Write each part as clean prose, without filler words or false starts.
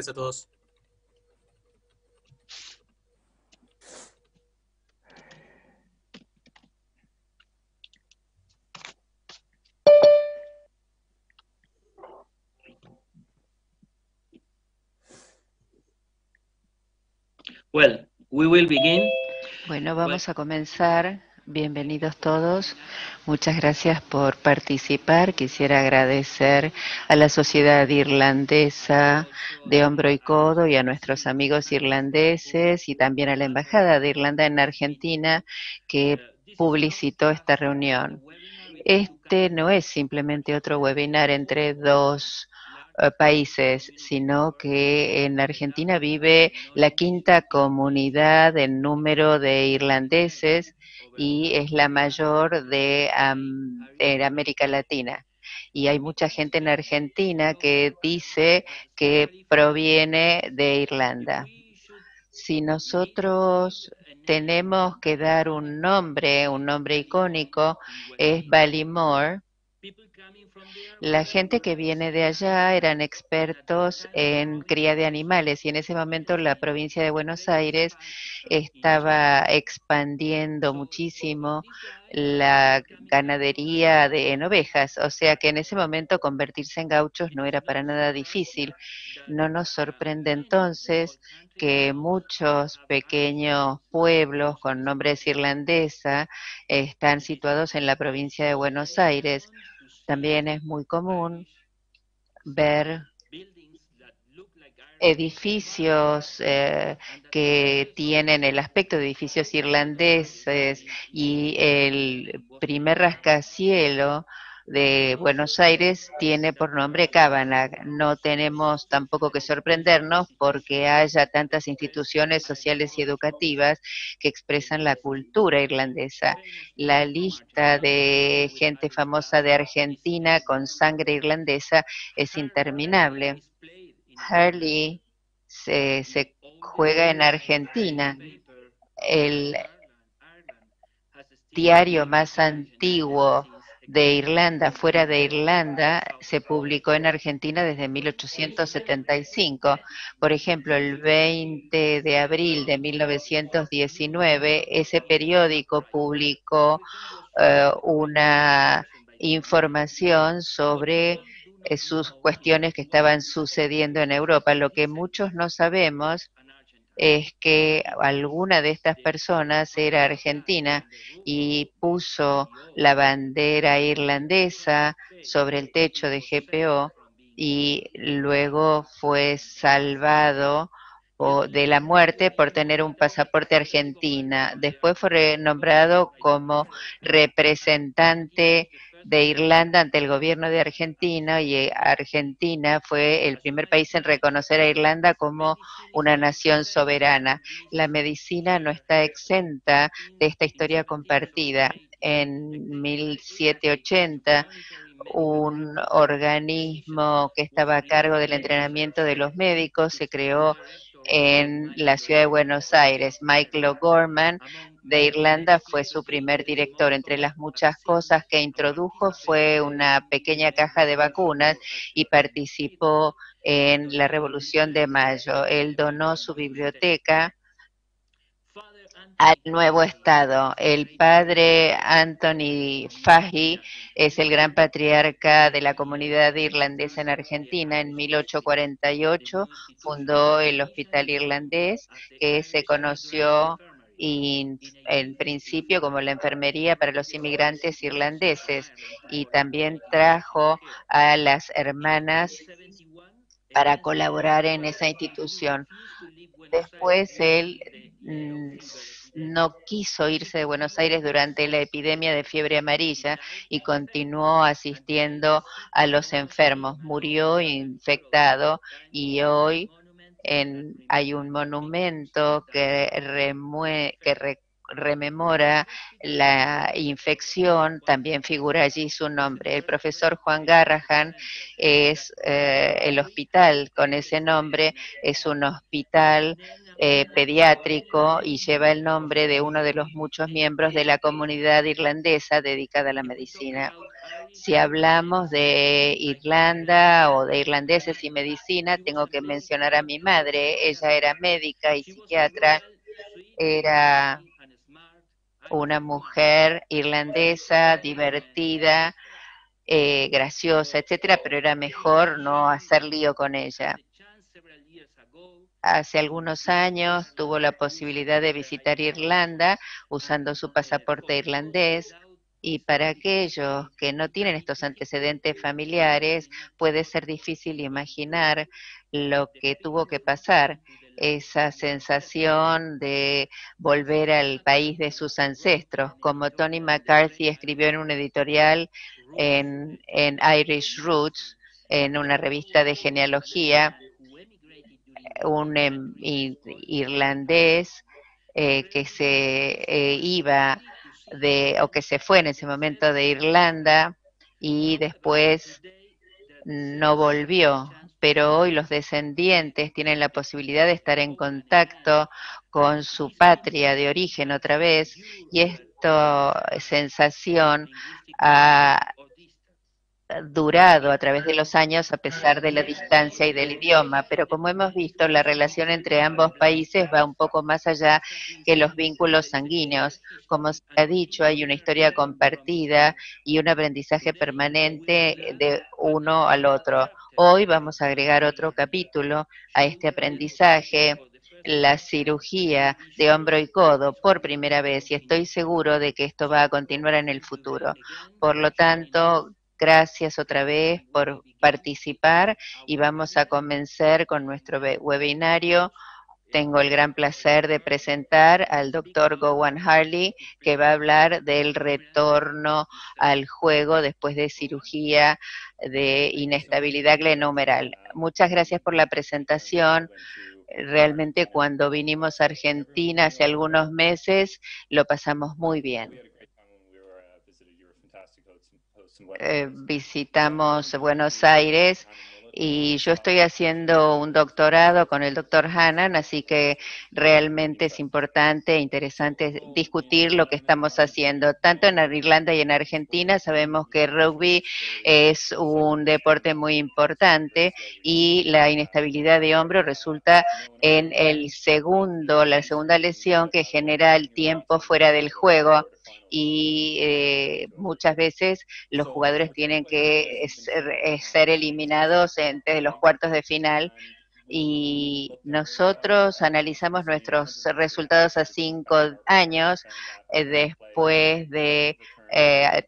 tardes a todos. Well, we will begin. Bueno, vamos a comenzar. Bienvenidos todos. Muchas gracias por participar. Quisiera agradecer a la Sociedad Irlandesa de Hombro y Codo y a nuestros amigos irlandeses y también a la Embajada de Irlanda en Argentina que publicitó esta reunión. Este no es simplemente otro webinar entre dos países, sino que en Argentina vive la quinta comunidad en número de irlandeses y es la mayor de América Latina. Y hay mucha gente en Argentina que dice que proviene de Irlanda. Si nosotros tenemos que dar un nombre icónico, es Ballymore. La gente que viene de allá eran expertos en cría de animales y en ese momento la provincia de Buenos Aires estaba expandiendo muchísimo la ganadería en ovejas, o sea que en ese momento convertirse en gauchos no era para nada difícil. No nos sorprende entonces que muchos pequeños pueblos con nombres irlandesa están situados en la provincia de Buenos Aires. También es muy común ver edificios que tienen el aspecto de edificios irlandeses y el primer rascacielos de Buenos Aires tiene por nombre Kavanagh. No tenemos tampoco que sorprendernos porque haya tantas instituciones sociales y educativas que expresan la cultura irlandesa. La lista de gente famosa de Argentina con sangre irlandesa es interminable. Hurley se juega en Argentina. El diario más antiguo de Irlanda, fuera de Irlanda, se publicó en Argentina desde 1875. Por ejemplo, el 20 de abril de 1919, ese periódico publicó una información sobre sus cuestiones que estaban sucediendo en Europa. Lo que muchos no sabemos es que alguna de estas personas era argentina y puso la bandera irlandesa sobre el techo de GPO y luego fue salvado de la muerte por tener un pasaporte argentina. Después fue nombrado como representante de Irlanda ante el gobierno de Argentina y Argentina fue el primer país en reconocer a Irlanda como una nación soberana. La medicina no está exenta de esta historia compartida. En 1780, un organismo que estaba a cargo del entrenamiento de los médicos se creó en la ciudad de Buenos Aires. Michael O'Gorman de Irlanda fue su primer director. Entre las muchas cosas que introdujo fue una pequeña caja de vacunas y participó en la Revolución de Mayo. Él donó su biblioteca al nuevo Estado. El padre Anthony Fahey es el gran patriarca de la comunidad irlandesa en Argentina. En 1848 fundó el Hospital Irlandés, que se conoció en principio como la enfermería para los inmigrantes irlandeses, y también trajo a las hermanas para colaborar en esa institución. Después él no quiso irse de Buenos Aires durante la epidemia de fiebre amarilla y continuó asistiendo a los enfermos. Murió infectado y hoy hay un monumento que rememora la infección, también figura allí su nombre. El profesor Juan Garrahan es el hospital con ese nombre, es un hospital pediátrico y lleva el nombre de uno de los muchos miembros de la comunidad irlandesa dedicada a la medicina. Si hablamos de Irlanda o de irlandeses y medicina, tengo que mencionar a mi madre. Ella era médica y psiquiatra, era una mujer irlandesa, divertida, graciosa, etcétera, pero era mejor no hacer lío con ella. Hace algunos años tuvo la posibilidad de visitar Irlanda usando su pasaporte irlandés y para aquellos que no tienen estos antecedentes familiares puede ser difícil imaginar lo que tuvo que pasar, esa sensación de volver al país de sus ancestros, como Tony McCarthy escribió en un editorial en Irish Roots, en una revista de genealogía, un irlandés que se iba o que se fue en ese momento de Irlanda y después no volvió, pero hoy los descendientes tienen la posibilidad de estar en contacto con su patria de origen otra vez y esta sensación ha durado a través de los años a pesar de la distancia y del idioma, pero como hemos visto, la relación entre ambos países va un poco más allá que los vínculos sanguíneos. Como se ha dicho, hay una historia compartida y un aprendizaje permanente de uno al otro. Hoy vamos a agregar otro capítulo a este aprendizaje, la cirugía de hombro y codo por primera vez y estoy seguro de que esto va a continuar en el futuro. Por lo tanto, gracias otra vez por participar y vamos a comenzar con nuestro webinario. Tengo el gran placer de presentar al doctor Gowan Harley, que va a hablar del retorno al juego después de cirugía de inestabilidad glenohumeral. Muchas gracias por la presentación. Realmente cuando vinimos a Argentina hace algunos meses lo pasamos muy bien. Visitamos Buenos Aires y yo estoy haciendo un doctorado con el doctor Hannan, así que realmente es importante e interesante discutir lo que estamos haciendo. Tanto en Irlanda y en Argentina sabemos que rugby es un deporte muy importante y la inestabilidad de hombro resulta en la segunda lesión que genera el tiempo fuera del juego y muchas veces los jugadores tienen que ser eliminados entre los cuartos de final y nosotros analizamos nuestros resultados a 5 años después de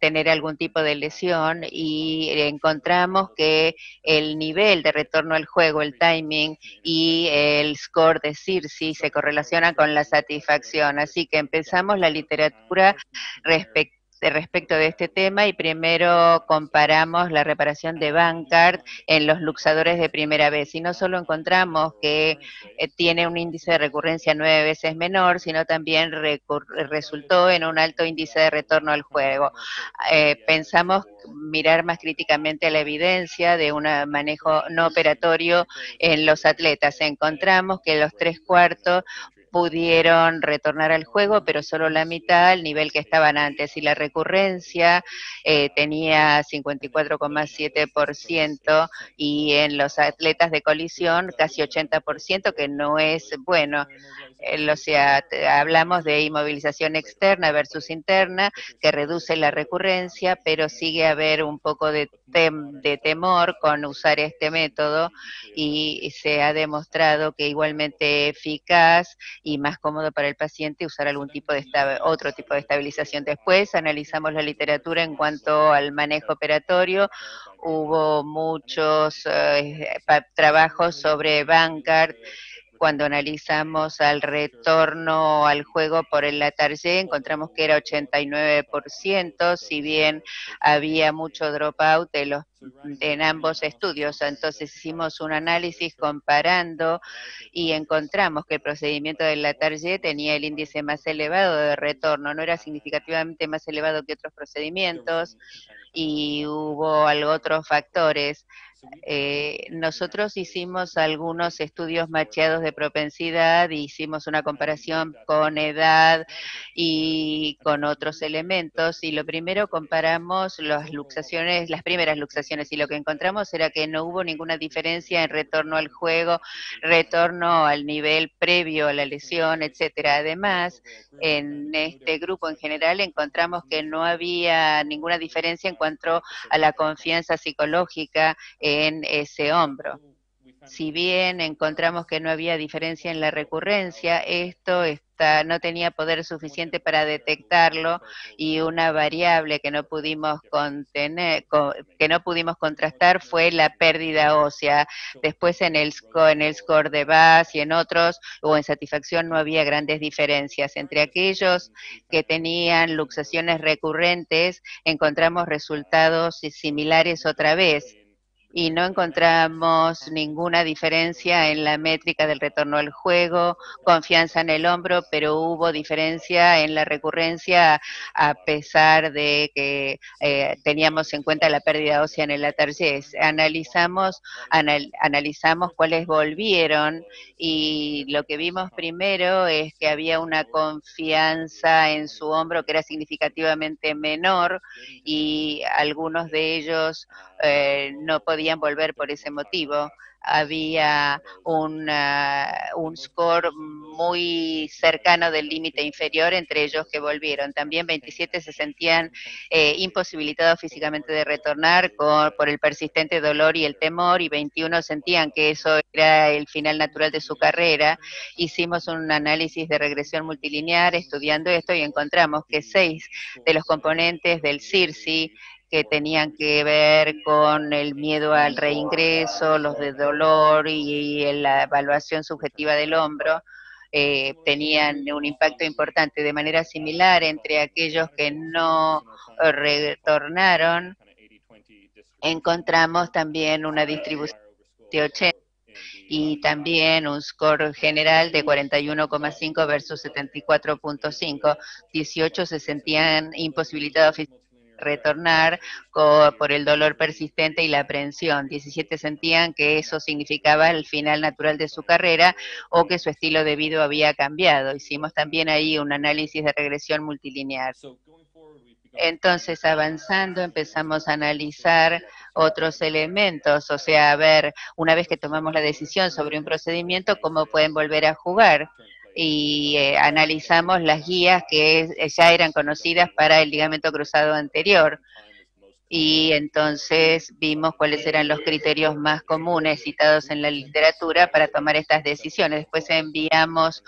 tener algún tipo de lesión y encontramos que el nivel de retorno al juego, el timing y el score de CIRSI se correlacionan con la satisfacción. Así que empezamos la literatura respecto de este tema y primero comparamos la reparación de Bankart en los luxadores de primera vez y no solo encontramos que tiene un índice de recurrencia 9 veces menor, sino también resultó en un alto índice de retorno al juego. Pensamos mirar más críticamente la evidencia de un manejo no operatorio en los atletas. Encontramos que los 3/4 pudieron retornar al juego, pero solo la mitad al nivel que estaban antes. Y la recurrencia tenía 54,7% y en los atletas de colisión casi 80%, que no es bueno. O sea, hablamos de inmovilización externa versus interna, que reduce la recurrencia, pero sigue a haber un poco de temor con usar este método y se ha demostrado que igualmente eficaz y más cómodo para el paciente usar algún tipo de otro tipo de estabilización. Después analizamos la literatura en cuanto al manejo operatorio. Hubo muchos trabajos sobre Bankart. Cuando analizamos al retorno al juego por el Latarjet, encontramos que era 89%, si bien había mucho dropout en ambos estudios. Entonces hicimos un análisis comparando y encontramos que el procedimiento del Latarjet tenía el índice más elevado de retorno, no era significativamente más elevado que otros procedimientos y hubo otros factores Nosotros hicimos algunos estudios macheados de propensidad, hicimos una comparación con edad y con otros elementos, y lo primero comparamos las luxaciones, las primeras luxaciones, y lo que encontramos era que no hubo ninguna diferencia en retorno al juego, retorno al nivel previo a la lesión, etcétera. Además, en este grupo en general encontramos que no había ninguna diferencia en cuanto a la confianza psicológica en ese hombro. Si bien encontramos que no había diferencia en la recurrencia, no tenía poder suficiente para detectarlo, y una variable que no pudimos que no pudimos contrastar fue la pérdida ósea. Después en el score de Bass y en otros, o en satisfacción, no había grandes diferencias. Entre aquellos que tenían luxaciones recurrentes, encontramos resultados similares otra vez, y no encontramos ninguna diferencia en la métrica del retorno al juego, confianza en el hombro, pero hubo diferencia en la recurrencia a pesar de que teníamos en cuenta la pérdida ósea en el atarjés. Analizamos cuáles volvieron, y lo que vimos primero es que había una confianza en su hombro que era significativamente menor, y algunos de ellos no podían volver por ese motivo. Había un score muy cercano del límite inferior entre ellos que volvieron. También 27 se sentían imposibilitados físicamente de retornar por el persistente dolor y el temor, y 21 sentían que eso era el final natural de su carrera. Hicimos un análisis de regresión multilineal estudiando esto, y encontramos que 6 de los componentes del CIRSI que tenían que ver con el miedo al reingreso, los de dolor y la evaluación subjetiva del hombro, tenían un impacto importante. De manera similar, entre aquellos que no retornaron, encontramos también una distribución de 80 y también un score general de 41,5 versus 74,5. 18 se sentían imposibilitados de retornar por el dolor persistente y la aprensión. 17 sentían que eso significaba el final natural de su carrera o que su estilo de vida había cambiado. Hicimos también ahí un análisis de regresión multilineal. Entonces, avanzando, empezamos a analizar otros elementos, o sea, a ver, una vez que tomamos la decisión sobre un procedimiento, cómo pueden volver a jugar. Y analizamos las guías que ya eran conocidas para el ligamento cruzado anterior, y entonces vimos cuáles eran los criterios más comunes citados en la literatura para tomar estas decisiones. Después enviamos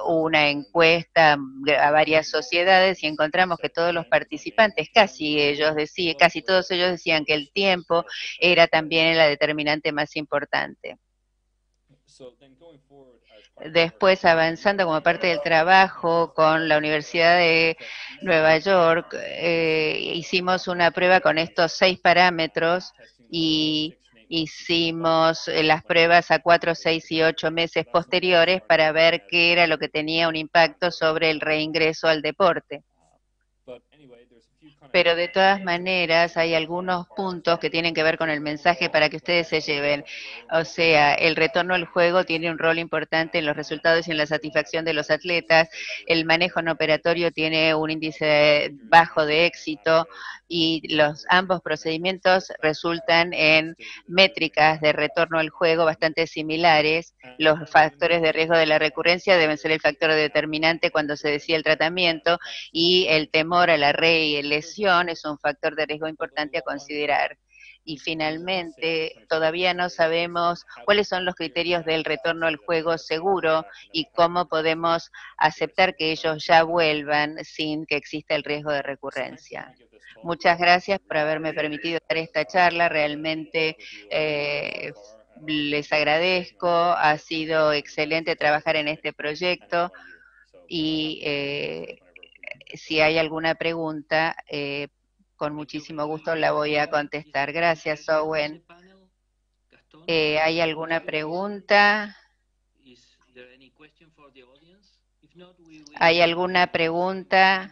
una encuesta a varias sociedades y encontramos que todos los participantes, casi todos ellos decían que el tiempo era también la determinante más importante. Después, avanzando como parte del trabajo con la Universidad de Nueva York, hicimos una prueba con estos 6 parámetros, y hicimos las pruebas a 4, 6 y 8 meses posteriores para ver qué era lo que tenía un impacto sobre el reingreso al deporte. Pero de todas maneras hay algunos puntos que tienen que ver con el mensaje para que ustedes se lleven. O sea, el retorno al juego tiene un rol importante en los resultados y en la satisfacción de los atletas. El manejo no operatorio tiene un índice bajo de éxito, y ambos procedimientos resultan en métricas de retorno al juego bastante similares. Los factores de riesgo de la recurrencia deben ser el factor determinante cuando se decide el tratamiento, y el temor a la reelección es un factor de riesgo importante a considerar. Y finalmente, todavía no sabemos cuáles son los criterios del retorno al juego seguro y cómo podemos aceptar que ellos ya vuelvan sin que exista el riesgo de recurrencia. Muchas gracias por haberme permitido dar esta charla. Realmente les agradezco. Ha sido excelente trabajar en este proyecto, y si hay alguna pregunta, con muchísimo gusto la voy a contestar. Gracias, Owen. ¿Hay alguna pregunta? ¿Hay alguna pregunta?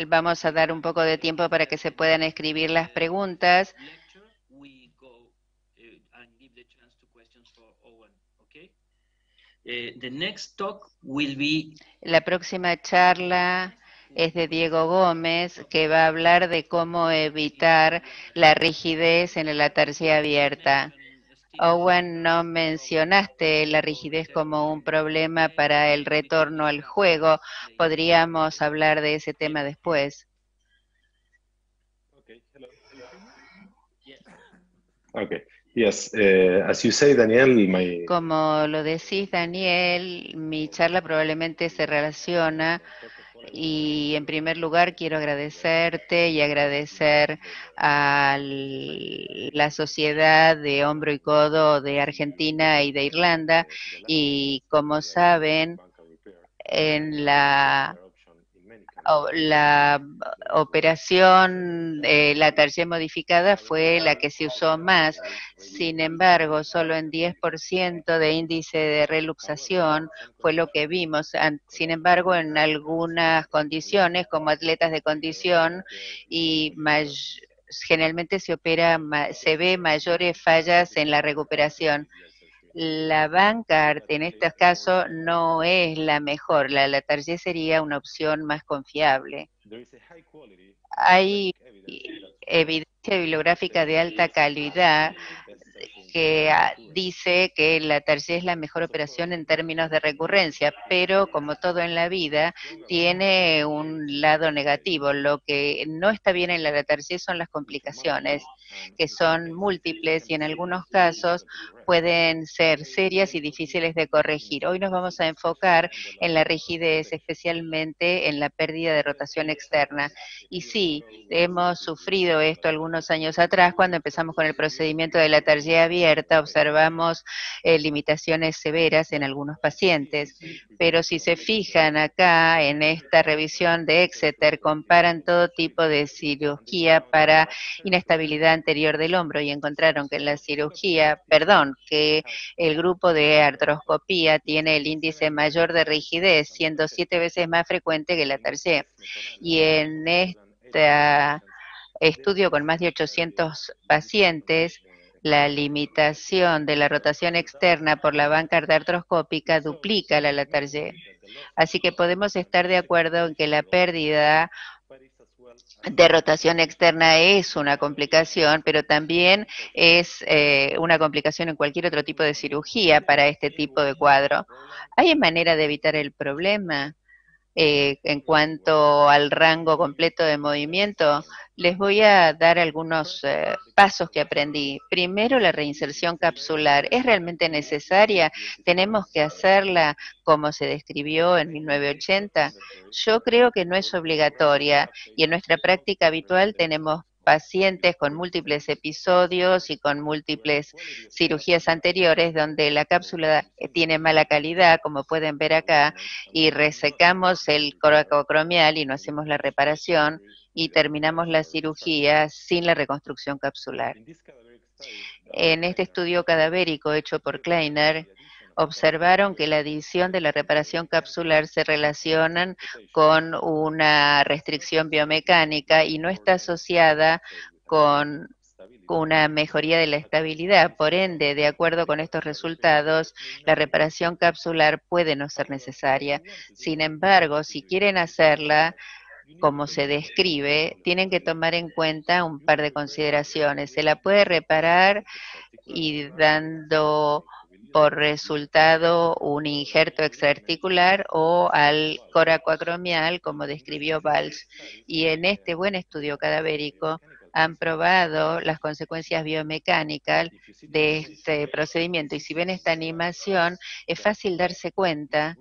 Vamos a dar un poco de tiempo para que se puedan escribir las preguntas. La próxima charla es de Diego Gómez, que va a hablar de cómo evitar la rigidez en la tarjeta abierta. Owen, no mencionaste la rigidez como un problema para el retorno al juego. Podríamos hablar de ese tema después. Okay. Yes, as you say, Daniel, Como lo decís, Daniel, mi charla probablemente se relaciona y en primer lugar quiero agradecerte y agradecer a la Sociedad de Hombro y Codo de Argentina y de Irlanda y como saben, en la operación, la tarjeta modificada fue la que se usó más. Sin embargo, solo en 10% de índice de reluxación fue lo que vimos. Sin embargo, en algunas condiciones, como atletas de condición, y generalmente se ve mayores fallas en la recuperación. La Vanguard en este caso no es la mejor, la Target sería una opción más confiable. Hay evidencia bibliográfica de alta calidad que dice que la tercera es la mejor operación en términos de recurrencia, pero como todo en la vida, tiene un lado negativo. Lo que no está bien en la tercera son las complicaciones, que son múltiples y en algunos casos pueden ser serias y difíciles de corregir. Hoy nos vamos a enfocar en la rigidez, especialmente en la pérdida de rotación externa. Y sí, hemos sufrido esto algunos años atrás cuando empezamos con el procedimiento de la tarjeta abierta, observamos limitaciones severas en algunos pacientes, pero si se fijan acá en esta revisión de Exeter, comparan todo tipo de cirugía para inestabilidad anterior del hombro y encontraron que en la cirugía, que el grupo de artroscopía tiene el índice mayor de rigidez, siendo 7 veces más frecuente que la tarjeta. Y en este estudio con más de 800 pacientes, la limitación de la rotación externa por la banca artroscópica duplica la Latarjet. Así que podemos estar de acuerdo en que la pérdida de rotación externa es una complicación, pero también es una complicación en cualquier otro tipo de cirugía para este tipo de cuadro. ¿Hay manera de evitar el problema? En cuanto al rango completo de movimiento, les voy a dar algunos pasos que aprendí. Primero, la reinserción capsular. ¿Es realmente necesaria? ¿Tenemos que hacerla como se describió en 1980? Yo creo que no es obligatoria y en nuestra práctica habitual tenemos pacientes con múltiples episodios y con múltiples cirugías anteriores donde la cápsula tiene mala calidad, como pueden ver acá, y resecamos el coracocromial y no hacemos la reparación y terminamos la cirugía sin la reconstrucción capsular. En este estudio cadavérico hecho por Kleiner, observaron que la adición de la reparación capsular se relacionan con una restricción biomecánica y no está asociada con una mejoría de la estabilidad. Por ende, de acuerdo con estos resultados, la reparación capsular puede no ser necesaria. Sin embargo, si quieren hacerla, como se describe, tienen que tomar en cuenta un par de consideraciones. Se la puede reparar y dando por resultado un injerto extraarticular o al coracoacromial, como describió Valls. Y en este buen estudio cadavérico han probado las consecuencias biomecánicas de este procedimiento. Y si ven esta animación, es fácil darse cuenta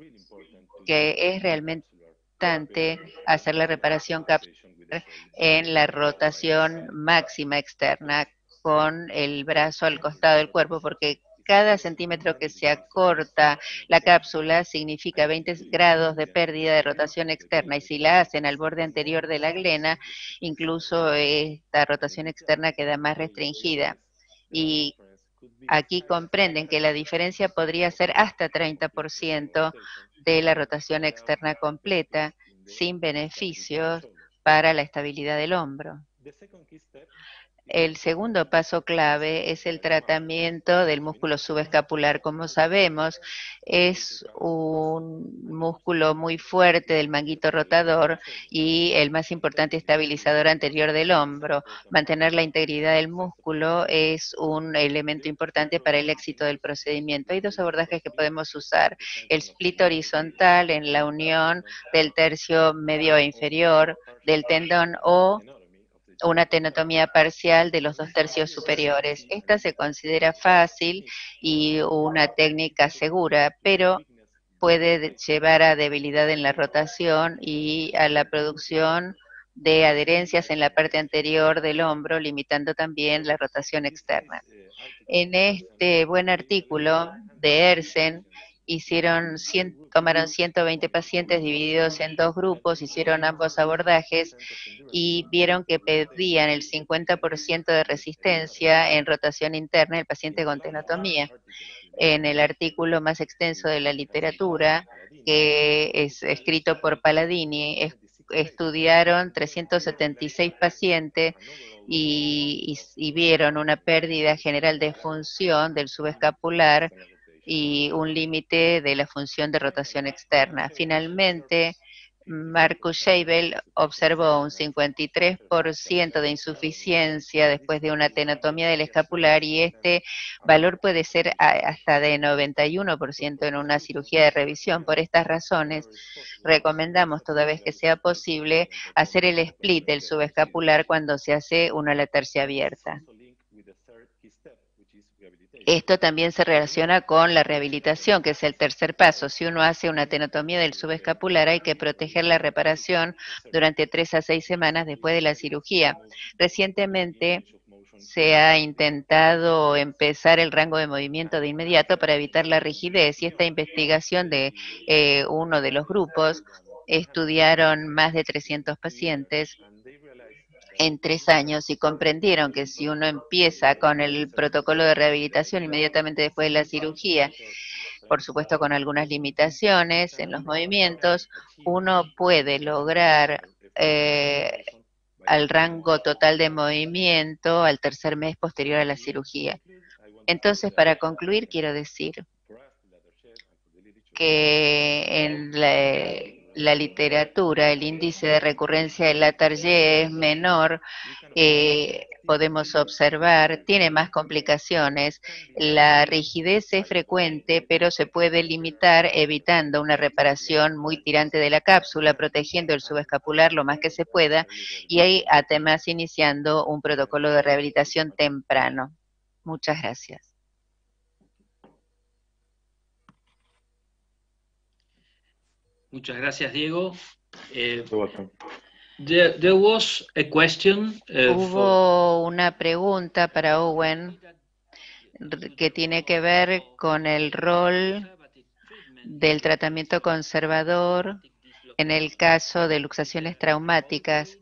que es realmente importante hacer la reparación capsular en la rotación máxima externa con el brazo al costado del cuerpo, porque cada centímetro que se acorta la cápsula significa 20 grados de pérdida de rotación externa y si la hacen al borde anterior de la glena, incluso esta rotación externa queda más restringida. Y aquí comprenden que la diferencia podría ser hasta 30% de la rotación externa completa sin beneficios para la estabilidad del hombro. El segundo paso clave es el tratamiento del músculo subescapular. Como sabemos, es un músculo muy fuerte del manguito rotador y el más importante estabilizador anterior del hombro. Mantener la integridad del músculo es un elemento importante para el éxito del procedimiento. Hay dos abordajes que podemos usar: el split horizontal en la unión del tercio medio e inferior del tendón, o una tenotomía parcial de los 2/3 superiores. Esta se considera fácil y una técnica segura, pero puede llevar a debilidad en la rotación y a la producción de adherencias en la parte anterior del hombro, limitando también la rotación externa. En este buen artículo de Ersen, tomaron 120 pacientes divididos en dos grupos, hicieron ambos abordajes y vieron que pedían el 50% de resistencia en rotación interna el paciente con tenotomía. En el artículo más extenso de la literatura, que es escrito por Palladini, estudiaron 376 pacientes y vieron una pérdida general de función del subescapular y un límite de la función de rotación externa. Finalmente, Marcus Scheibel observó un 53% de insuficiencia después de una tenotomía del escapular, y este valor puede ser hasta de 91% en una cirugía de revisión. Por estas razones, recomendamos, toda vez que sea posible, hacer el split del subescapular cuando se hace una latarsia abierta. Esto también se relaciona con la rehabilitación, que es el tercer paso. Si uno hace una tenotomía del subescapular, hay que proteger la reparación durante 3 a 6 semanas después de la cirugía. Recientemente se ha intentado empezar el rango de movimiento de inmediato para evitar la rigidez, y esta investigación de uno de los grupos estudiaron más de 300 pacientes en 3 años y comprendieron que si uno empieza con el protocolo de rehabilitación inmediatamente después de la cirugía, por supuesto con algunas limitaciones en los movimientos, uno puede lograr al rango total de movimiento al tercer mes posterior a la cirugía. Entonces, para concluir, quiero decir que en la literatura el índice de recurrencia del Latarjet es menor, podemos observar, tiene más complicaciones. La rigidez es frecuente, pero se puede limitar evitando una reparación muy tirante de la cápsula, protegiendo el subescapular lo más que se pueda, y ahí además iniciando un protocolo de rehabilitación temprano. Muchas gracias. Muchas gracias, Diego. You're welcome. There was a question. Hubo una pregunta para Owen que tiene que ver con el rol del tratamiento conservador en el caso de luxaciones traumáticas.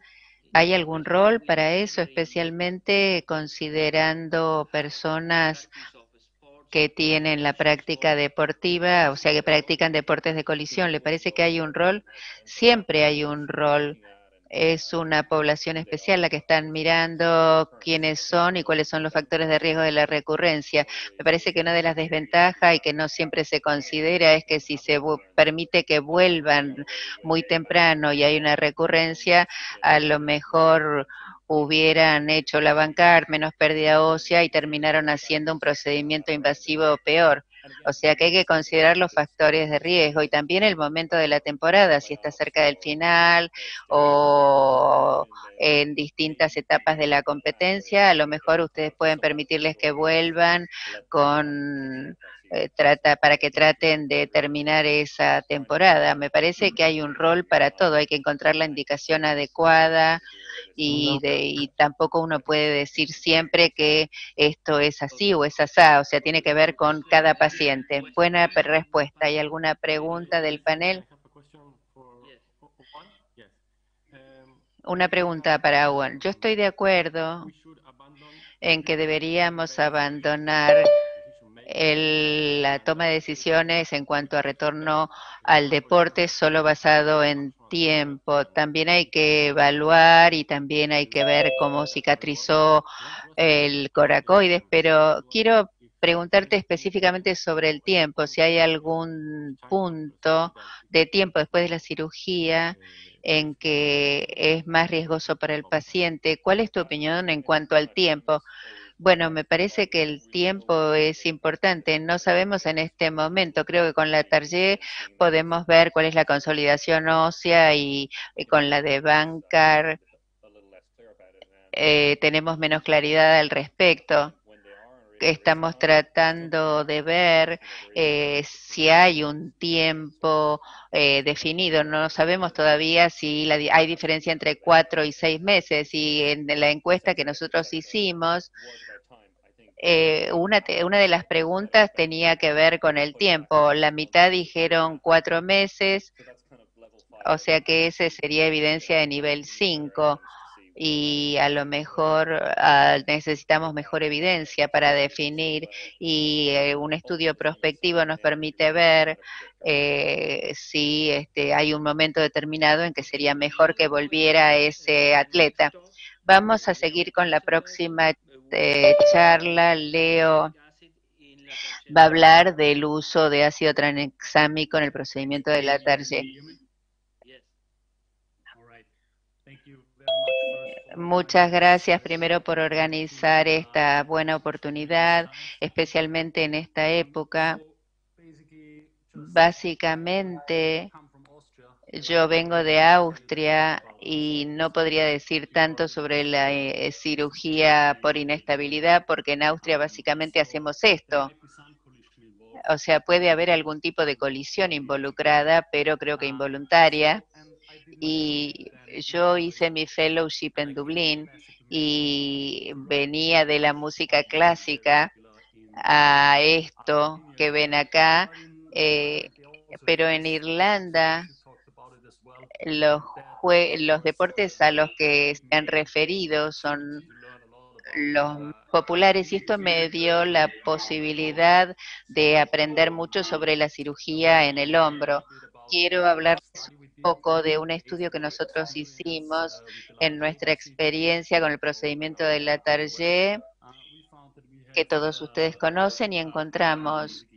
¿Hay algún rol para eso, especialmente considerando personas que tienen la práctica deportiva, o sea, que practican deportes de colisión? ¿Le parece que hay un rol? Siempre hay un rol. Es una población especial la que están mirando quiénes son y cuáles son los factores de riesgo de la recurrencia. Me parece que una de las desventajas, y que no siempre se considera, es que si se permite que vuelvan muy temprano y hay una recurrencia, a lo mejor hubieran hecho la bancar, menos pérdida ósea, y terminaron haciendo un procedimiento invasivo peor. O sea que hay que considerar los factores de riesgo y también el momento de la temporada, si está cerca del final o en distintas etapas de la competencia. A lo mejor ustedes pueden permitirles que vuelvan para que traten de terminar esa temporada. Me parece que hay un rol para todo, hay que encontrar la indicación adecuada, y tampoco uno puede decir siempre que esto es así o es asá, o sea, tiene que ver con cada paciente. Buena respuesta. ¿Hay alguna pregunta del panel? Una pregunta para Owen. Yo estoy de acuerdo en que deberíamos abandonar la toma de decisiones en cuanto a retorno al deporte solo basado en tiempo. También hay que evaluar y también hay que ver cómo cicatrizó el coracoides, pero quiero preguntarte específicamente sobre el tiempo, si hay algún punto de tiempo después de la cirugía en que es más riesgoso para el paciente. ¿Cuál es tu opinión en cuanto al tiempo? Bueno, me parece que el tiempo es importante. No sabemos en este momento. Creo que con la Target podemos ver cuál es la consolidación ósea y con la de Bancar tenemos menos claridad al respecto. Estamos tratando de ver si hay un tiempo definido. No sabemos todavía si hay diferencia entre 4 y 6 meses. Y en la encuesta que nosotros hicimos, una de las preguntas tenía que ver con el tiempo. La mitad dijeron 4 meses, o sea que ese sería evidencia de nivel 5 y a lo mejor necesitamos mejor evidencia para definir y un estudio prospectivo nos permite ver si hay un momento determinado en que sería mejor que volviera ese atleta. Vamos a seguir con la próxima charla. Leo va a hablar del uso de ácido tranexámico en el procedimiento de la Target. Muchas gracias primero por organizar esta buena oportunidad, especialmente en esta época. Básicamente, yo vengo de Austria y no podría decir tanto sobre la cirugía por inestabilidad, porque en Austria básicamente hacemos esto. O sea, puede haber algún tipo de colisión involucrada, pero creo que involuntaria. Y yo hice mi fellowship en Dublín y venía de la música clásica a esto que ven acá, pero en Irlanda los deportes a los que se han referido son los populares y esto me dio la posibilidad de aprender mucho sobre la cirugía en el hombro. Quiero hablarles un poco de un estudio que nosotros hicimos en nuestra experiencia con el procedimiento de la Target, que todos ustedes conocen, y encontramos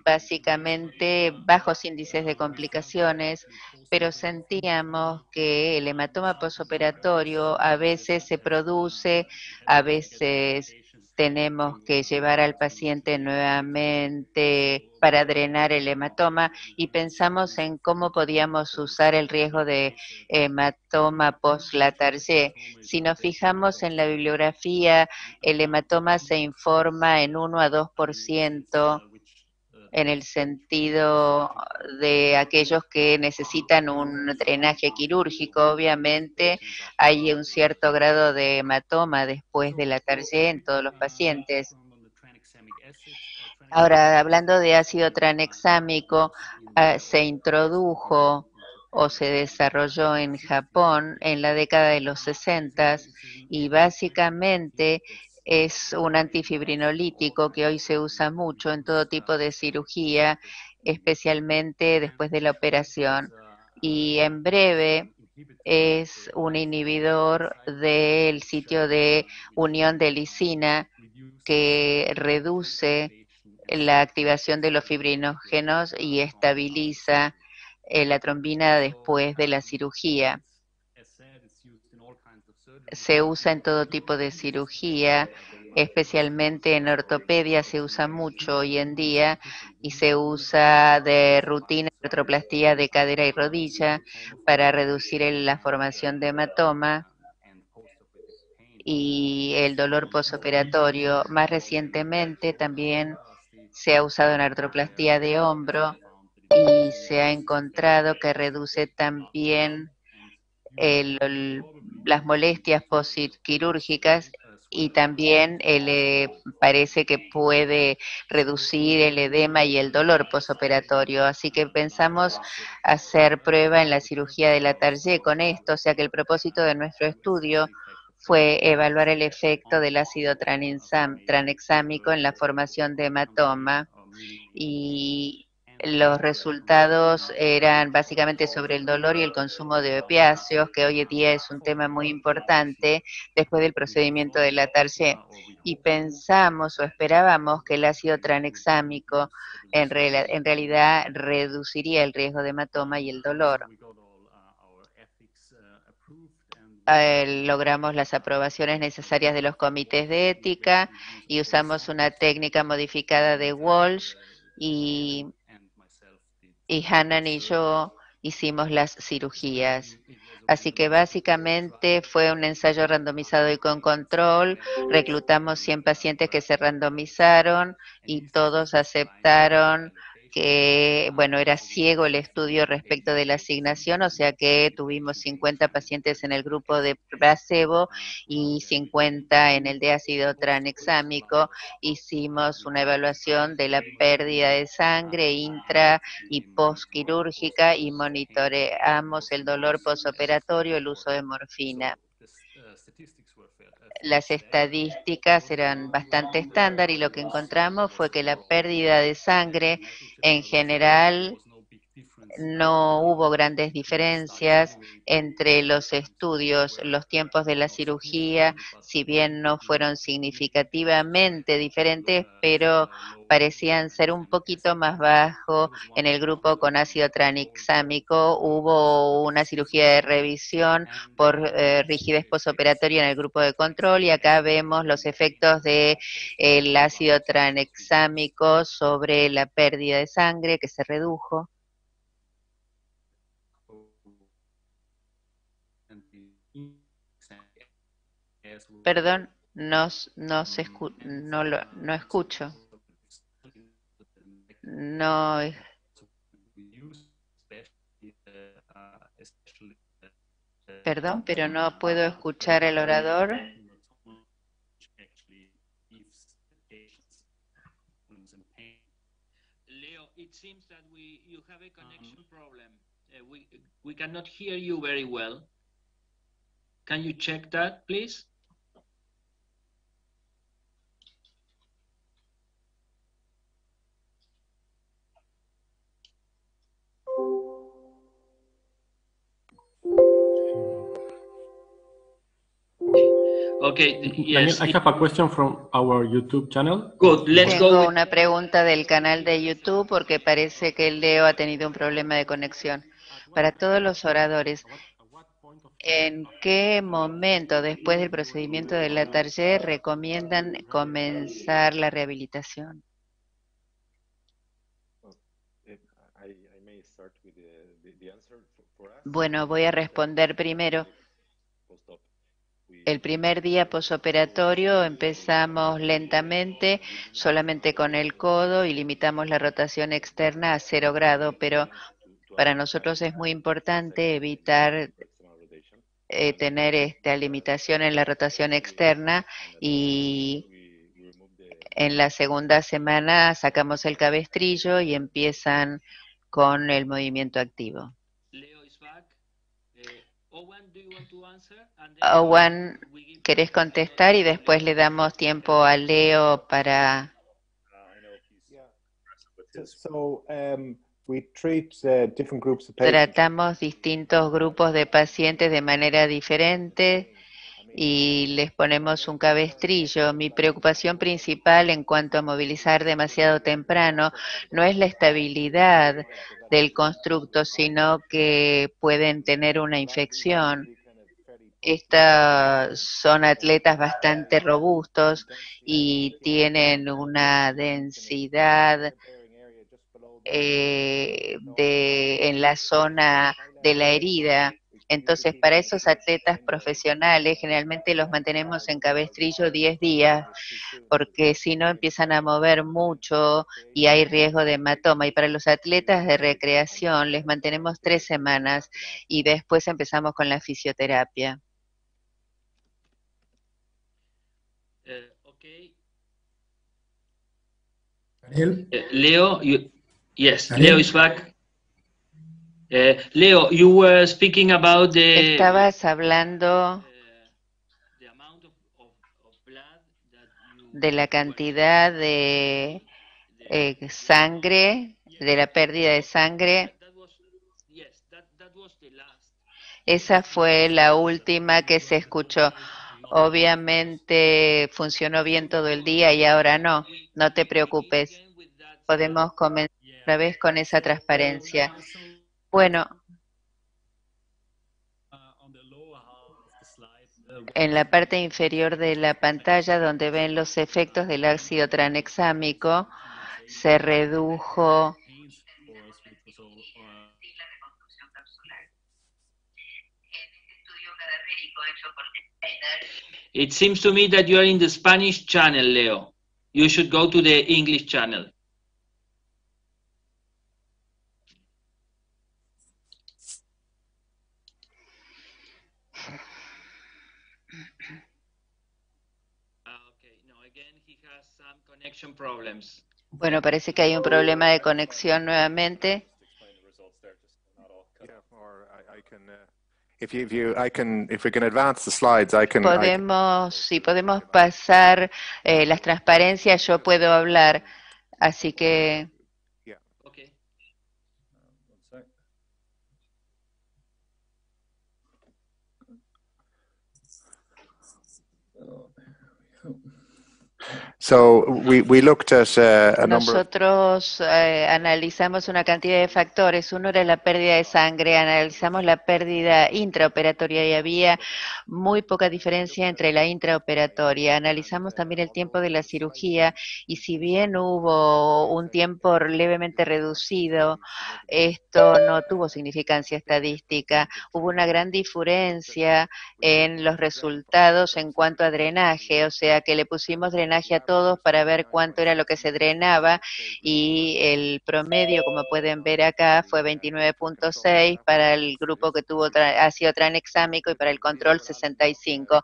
básicamente bajos índices de complicaciones, pero sentíamos que el hematoma posoperatorio a veces se produce, a veces tenemos que llevar al paciente nuevamente para drenar el hematoma y pensamos en cómo podíamos usar el riesgo de hematoma post-Latarjet. Si nos fijamos en la bibliografía, el hematoma se informa en 1 a 2% en el sentido de aquellos que necesitan un drenaje quirúrgico. Obviamente hay un cierto grado de hematoma después de la Target en todos los pacientes. Ahora, hablando de ácido tranexámico, se introdujo o se desarrolló en Japón en la década de los 60 y básicamente es un antifibrinolítico que hoy se usa mucho en todo tipo de cirugía, especialmente después de la operación. Y en breve es un inhibidor del sitio de unión de lisina que reduce la activación de los fibrinógenos y estabiliza la trombina después de la cirugía. Se usa en todo tipo de cirugía, especialmente en ortopedia se usa mucho hoy en día y se usa de rutina en artroplastía de cadera y rodilla para reducir la formación de hematoma y el dolor posoperatorio. Más recientemente también se ha usado en artroplastía de hombro y se ha encontrado que reduce también las molestias postquirúrgicas y también parece que puede reducir el edema y el dolor posoperatorio. Así que pensamos hacer prueba en la cirugía de la Target con esto, o sea que el propósito de nuestro estudio fue evaluar el efecto del ácido tranexámico en la formación de hematoma, y los resultados eran básicamente sobre el dolor y el consumo de opiáceos, que hoy en día es un tema muy importante después del procedimiento de la Target. Y pensamos o esperábamos que el ácido tranexámico en realidad reduciría el riesgo de hematoma y el dolor. Logramos las aprobaciones necesarias de los comités de ética y usamos una técnica modificada de Walsh, y Hanan y yo hicimos las cirugías. Así que básicamente fue un ensayo randomizado y con control. Reclutamos 100 pacientes que se randomizaron y todos aceptaron que, bueno, era ciego el estudio respecto de la asignación, o sea que tuvimos 50 pacientes en el grupo de placebo y 50 en el de ácido tranexámico. Hicimos una evaluación de la pérdida de sangre intra y postquirúrgica y monitoreamos el dolor posoperatorio, el uso de morfina. Las estadísticas eran bastante estándar y lo que encontramos fue que la pérdida de sangre en general no hubo grandes diferencias entre los estudios. Los tiempos de la cirugía, si bien no fueron significativamente diferentes, pero parecían ser un poquito más bajos en el grupo con ácido tranexámico. Hubo una cirugía de revisión por rigidez posoperatoria en el grupo de control, y acá vemos los efectos del ácido tranexámico sobre la pérdida de sangre que se redujo. Perdón, no escucho. No. Perdón, pero no puedo escuchar al orador. Leo, it seems that you have a connection problem. We cannot hear you very well. Can you check that, please? Okay, yes. Daniel, I have a question from our YouTube channel. Good, let's go. Tengo una pregunta del canal de YouTube porque parece que Leo ha tenido un problema de conexión. Para todos los oradores, ¿en qué momento después del procedimiento de la Target recomiendan comenzar la rehabilitación? Bueno, voy a responder primero. El primer día posoperatorio empezamos lentamente, solamente con el codo, y limitamos la rotación externa a 0 grado, pero para nosotros es muy importante evitar tener esta limitación en la rotación externa, y en la segunda semana sacamos el cabestrillo y empiezan con el movimiento activo. Owen, ¿querés contestar? Y después le damos tiempo a Leo para... Tratamos distintos grupos de pacientes de manera diferente y les ponemos un cabestrillo. Mi preocupación principal en cuanto a movilizar demasiado temprano no es la estabilidad del constructo, sino que pueden tener una infección. Estos son atletas bastante robustos y tienen una densidad en la zona de la herida. Entonces, para esos atletas profesionales, generalmente los mantenemos en cabestrillo 10 días, porque si no empiezan a mover mucho y hay riesgo de hematoma. Y para los atletas de recreación les mantenemos 3 semanas y después empezamos con la fisioterapia. Okay. Daniel. Leo, yes, Daniel. Leo is back. Leo, you were speaking about Estabas hablando de la cantidad de sangre, de la pérdida de sangre. Esa fue la última que se escuchó. Obviamente funcionó bien todo el día y ahora no. No te preocupes. Podemos comenzar otra vez con esa transparencia. Bueno, en la parte inferior de la pantalla donde ven los efectos del ácido tranexámico, se redujo It seems to me that you are in the Spanish channel, Leo. You should go to the English channel. Okay, no, again he has some connection problems. Bueno, parece que hay un problema de conexión nuevamente. Si podemos pasar las transparencias, yo puedo hablar. Así que Okay. nosotros analizamos una cantidad de factores. Uno era la pérdida de sangre, analizamos la pérdida intraoperatoria y había muy poca diferencia entre la intraoperatoria. Analizamos también el tiempo de la cirugía y si bien hubo un tiempo levemente reducido, esto no tuvo significancia estadística. Hubo una gran diferencia en los resultados en cuanto a drenaje, o sea que le pusimos drenaje a todos para ver cuánto era lo que se drenaba y el promedio, como pueden ver acá, fue 29.6 para el grupo que tuvo ácido tranexámico y para el control 65.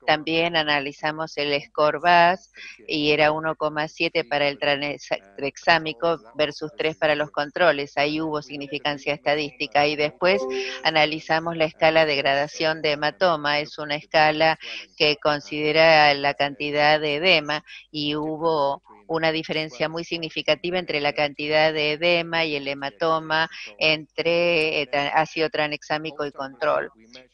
También analizamos el score VAS y era 1,7 para el tranexámico versus 3 para los controles. Ahí hubo significancia estadística y después analizamos la escala de gradación de hematoma. Es una escala que considera la cantidad de edema y hubo una diferencia muy significativa entre la cantidad de edema y el hematoma entre ácido tranexámico y control.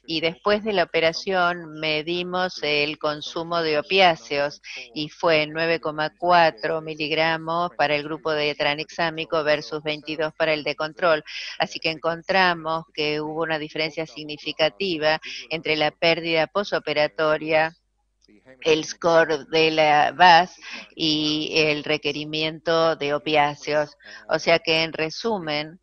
Y después de la operación medimos el consumo de opiáceos y fue 9,4 miligramos para el grupo de tranexámico versus 22 para el de control. Así que encontramos que hubo una diferencia significativa entre la pérdida posoperatoria, el score de la VAS y el requerimiento de opiáceos. O sea que en resumen,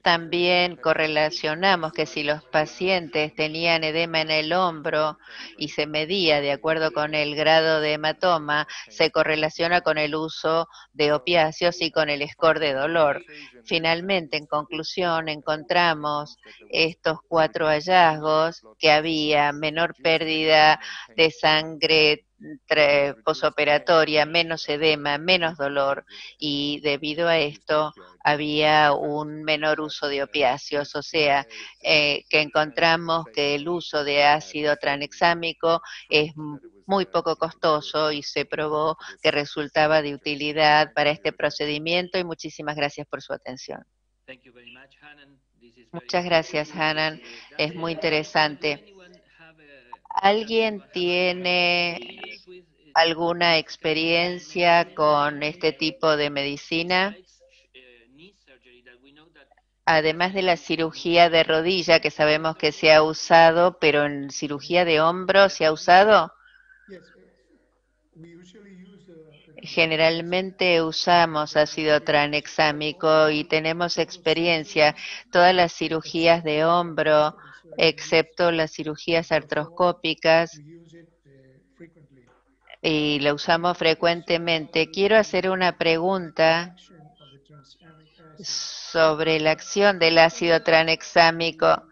también correlacionamos que si los pacientes tenían edema en el hombro y se medía de acuerdo con el grado de hematoma, se correlaciona con el uso de opiáceos y con el score de dolor. Finalmente, en conclusión, encontramos estos 4 hallazgos, que había menor pérdida de sangre posoperatoria, menos edema, menos dolor, y debido a esto había un menor uso de opiáceos, o sea, que encontramos que el uso de ácido tranexámico es muy poco costoso y se probó que resultaba de utilidad para este procedimiento y muchísimas gracias por su atención. Muchas gracias, Hanan. Es muy interesante. ¿Alguien tiene alguna experiencia con este tipo de medicina? Además de la cirugía de rodilla, que sabemos que se ha usado, pero en cirugía de hombro se ha usado. Generalmente usamos ácido tranexámico y tenemos experiencia. Todas las cirugías de hombro, excepto las cirugías artroscópicas, y la usamos frecuentemente. Quiero hacer una pregunta sobre la acción del ácido tranexámico.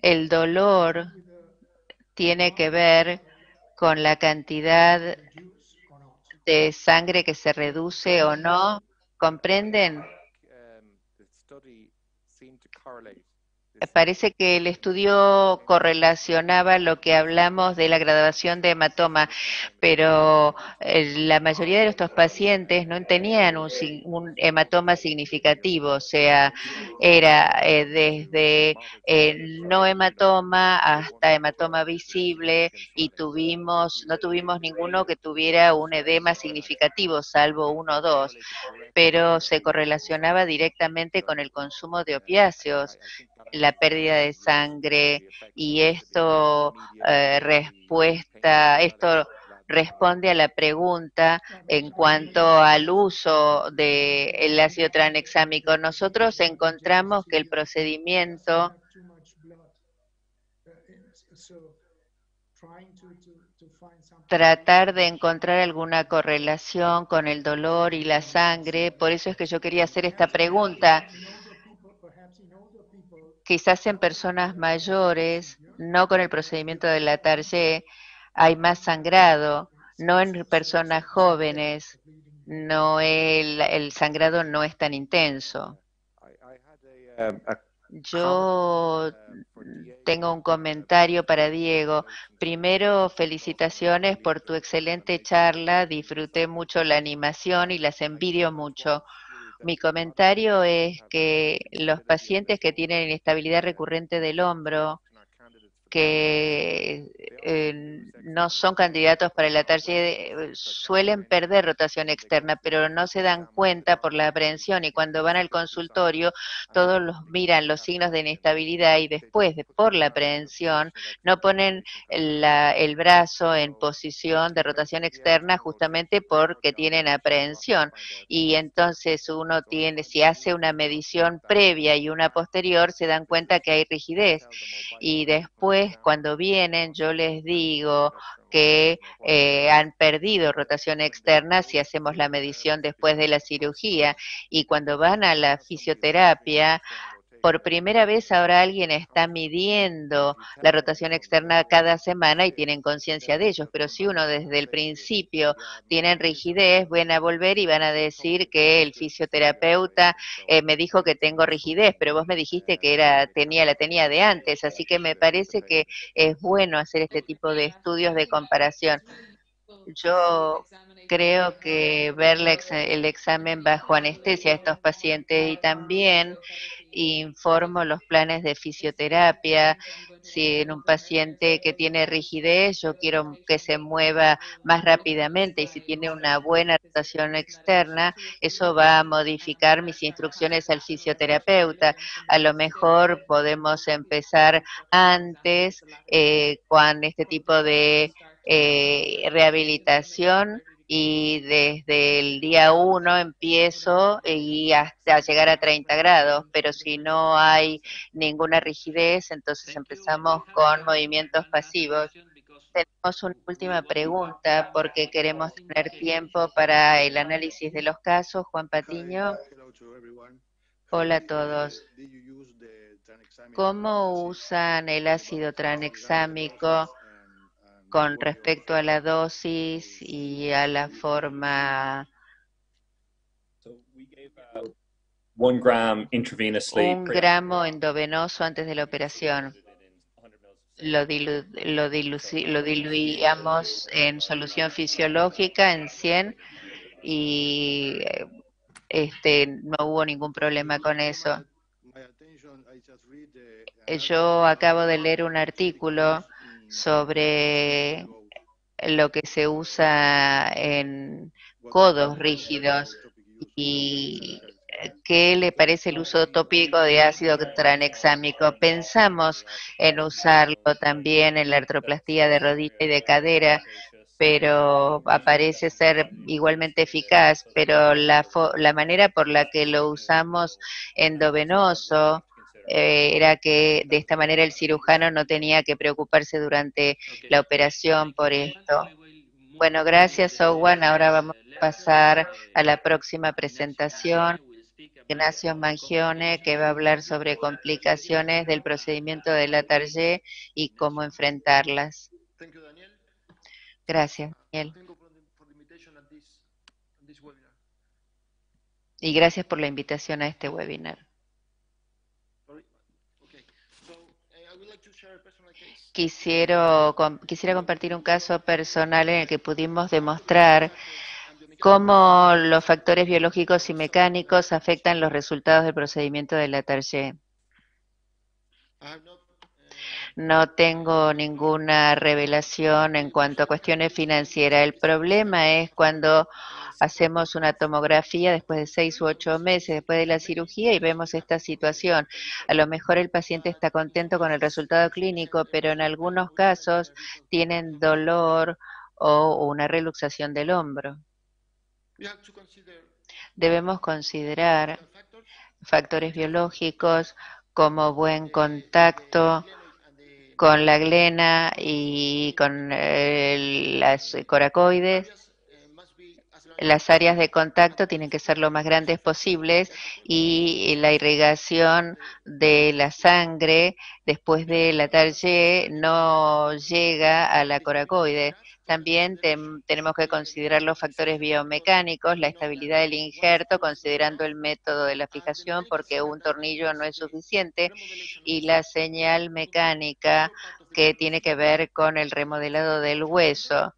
El dolor tiene que ver con la cantidad de sangre que se reduce o no. ¿Comprenden? Parece que el estudio correlacionaba lo que hablamos de la graduación de hematoma, pero la mayoría de estos pacientes no tenían un hematoma significativo, o sea, era desde no hematoma hasta hematoma visible y no tuvimos ninguno que tuviera un edema significativo, salvo uno o dos, pero se correlacionaba directamente con el consumo de opiáceos, la pérdida de sangre, y esto responde a la pregunta en cuanto al uso del ácido tranexámico. Nosotros encontramos que el procedimiento tratar de encontrar alguna correlación con el dolor y la sangre, por eso es que yo quería hacer esta pregunta. Quizás en personas mayores, no con el procedimiento de la Target, hay más sangrado, no en personas jóvenes, no el sangrado no es tan intenso. Yo tengo un comentario para Diego. Primero, felicitaciones por tu excelente charla. Disfruté mucho la animación y las envidio mucho. Mi comentario es que los pacientes que tienen inestabilidad recurrente del hombro, que no son candidatos para el ATARGE, suelen perder rotación externa, pero no se dan cuenta por la aprehensión, y cuando van al consultorio todos los miran los signos de inestabilidad y después, por la aprehensión, no ponen el brazo en posición de rotación externa justamente porque tienen aprehensión. Y entonces uno tiene, si hace una medición previa y una posterior, se dan cuenta que hay rigidez. Y después, cuando vienen, yo les digo que han perdido rotación externa si hacemos la medición después de la cirugía. Y cuando van a la fisioterapia, por primera vez ahora alguien está midiendo la rotación externa cada semana y tienen conciencia de ellos, pero si uno desde el principio tienen rigidez, van a volver y van a decir que el fisioterapeuta me dijo que tengo rigidez, pero vos me dijiste que la tenía de antes, así que me parece que es bueno hacer este tipo de estudios de comparación. Yo creo que ver el examen bajo anestesia a estos pacientes, y también informo los planes de fisioterapia. Si en un paciente que tiene rigidez, yo quiero que se mueva más rápidamente, y si tiene una buena rotación externa, eso va a modificar mis instrucciones al fisioterapeuta. A lo mejor podemos empezar antes con este tipo de rehabilitación, y desde el día 1 empiezo y hasta llegar a 30 grados, pero si no hay ninguna rigidez, entonces empezamos con movimientos pasivos. Tenemos una última pregunta porque queremos tener tiempo para el análisis de los casos. Juan Patiño. Hola a todos. ¿Cómo usan el ácido tranexámico con respecto a la dosis y a la forma? 1 gramo endovenoso antes de la operación. Lo diluíamos en solución fisiológica en 100 y no hubo ningún problema con eso. Yo acabo de leer un artículo sobre lo que se usa en codos rígidos, y ¿qué le parece el uso tópico de ácido tranexámico? Pensamos en usarlo también en la artroplastía de rodilla y de cadera, pero parece ser igualmente eficaz, pero la manera por la que lo usamos endovenoso era que de esta manera el cirujano no tenía que preocuparse durante la operación por esto. Bueno, gracias, Owen. Ahora vamos a pasar a la próxima presentación. Ignacio Mangione, que va a hablar sobre complicaciones del procedimiento de la Target y cómo enfrentarlas. Gracias, Daniel. Y gracias por la invitación a este webinar. quisiera compartir un caso personal en el que pudimos demostrar cómo los factores biológicos y mecánicos afectan los resultados del procedimiento de Latarjet. No tengo ninguna revelación en cuanto a cuestiones financieras. El problema es cuando hacemos una tomografía después de 6 u 8 meses después de la cirugía y vemos esta situación. A lo mejor el paciente está contento con el resultado clínico, pero en algunos casos tienen dolor o una reluxación del hombro. Debemos considerar factores biológicos como buen contacto con la glena y con las coracoides. Las áreas de contacto tienen que ser lo más grandes posibles y la irrigación de la sangre después de la Latarjet no llega a la coracoide. También tenemos que considerar los factores biomecánicos, la estabilidad del injerto, considerando el método de la fijación, porque un tornillo no es suficiente, y la señal mecánica que tiene que ver con el remodelado del hueso.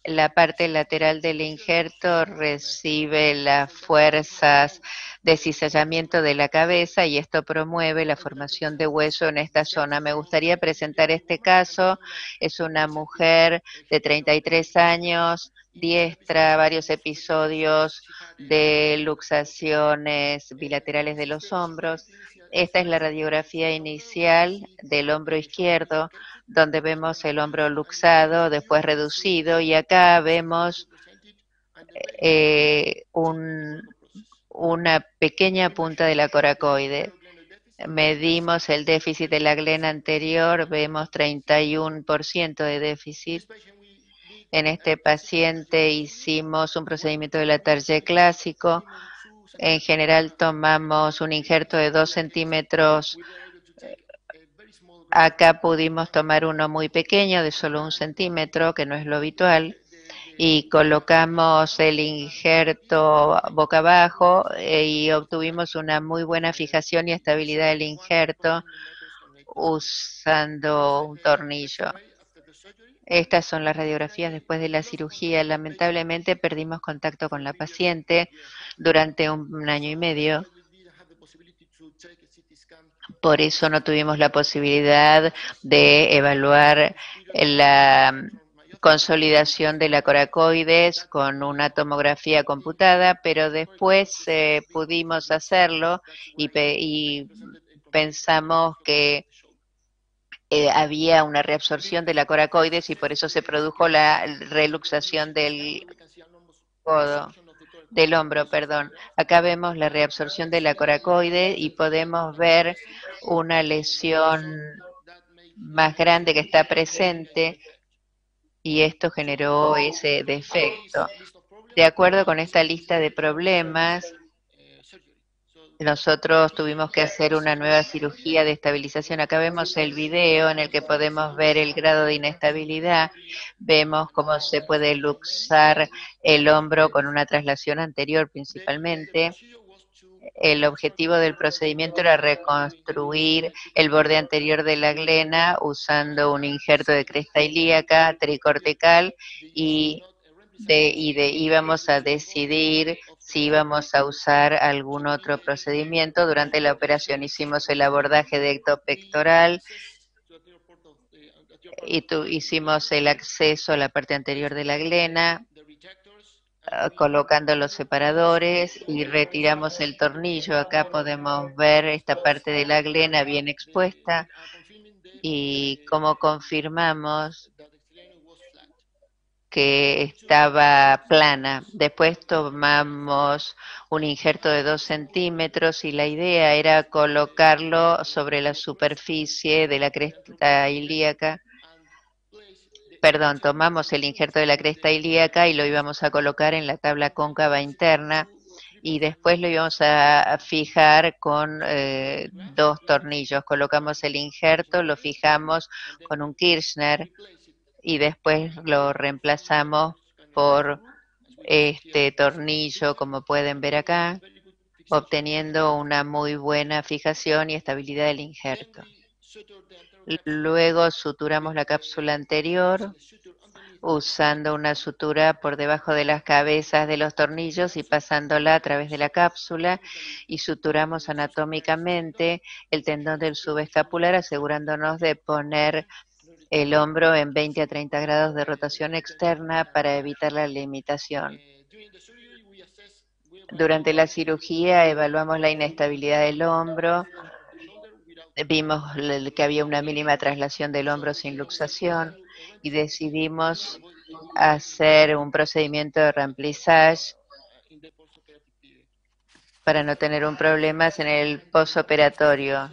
La parte lateral del injerto recibe las fuerzas de cizallamiento de la cabeza y esto promueve la formación de hueso en esta zona. Me gustaría presentar este caso. Es una mujer de 33 años, diestra, varios episodios de luxaciones bilaterales de los hombros. Esta es la radiografía inicial del hombro izquierdo, donde vemos el hombro luxado, después reducido, y acá vemos una pequeña punta de la coracoide. Medimos el déficit de la glena anterior, vemos 31% de déficit. En este paciente hicimos un procedimiento de Latarjet clásico. En general tomamos un injerto de 2 centímetros. Acá pudimos tomar uno muy pequeño de solo 1 centímetro, que no es lo habitual, y colocamos el injerto boca abajo y obtuvimos una muy buena fijación y estabilidad del injerto usando un tornillo. Estas son las radiografías después de la cirugía. Lamentablemente perdimos contacto con la paciente durante un año y medio. Por eso no tuvimos la posibilidad de evaluar la consolidación de la coracoides con una tomografía computada, pero después pudimos hacerlo y pensamos que había una reabsorción de la coracoides y por eso se produjo la reluxación del hombro, perdón. Acá vemos la reabsorción de la coracoide y podemos ver una lesión más grande que está presente y esto generó ese defecto. De acuerdo con esta lista de problemas, nosotros tuvimos que hacer una nueva cirugía de estabilización. Acá vemos el video en el que podemos ver el grado de inestabilidad. Vemos cómo se puede luxar el hombro con una traslación anterior principalmente. El objetivo del procedimiento era reconstruir el borde anterior de la glena usando un injerto de cresta ilíaca tricortical y íbamos a decidir si íbamos a usar algún otro procedimiento. Durante la operación hicimos el abordaje de ectopectoral y hicimos el acceso a la parte anterior de la glena, colocando los separadores y retiramos el tornillo. Acá podemos ver esta parte de la glena bien expuesta y como confirmamos que estaba plana. Después tomamos un injerto de 2 centímetros y la idea era colocarlo sobre la superficie de la cresta ilíaca. Perdón, tomamos el injerto de la cresta ilíaca y lo íbamos a colocar en la tabla cóncava interna y después lo íbamos a fijar con 2 tornillos. Colocamos el injerto, lo fijamos con un Kirchner y después lo reemplazamos por este tornillo, como pueden ver acá, obteniendo una muy buena fijación y estabilidad del injerto. Luego suturamos la cápsula anterior usando una sutura por debajo de las cabezas de los tornillos y pasándola a través de la cápsula, y suturamos anatómicamente el tendón del subescapular asegurándonos de poner el hombro en 20 a 30 grados de rotación externa para evitar la limitación. Durante la cirugía evaluamos la inestabilidad del hombro, vimos que había una mínima traslación del hombro sin luxación y decidimos hacer un procedimiento de remplissage para no tener un problema en el posoperatorio.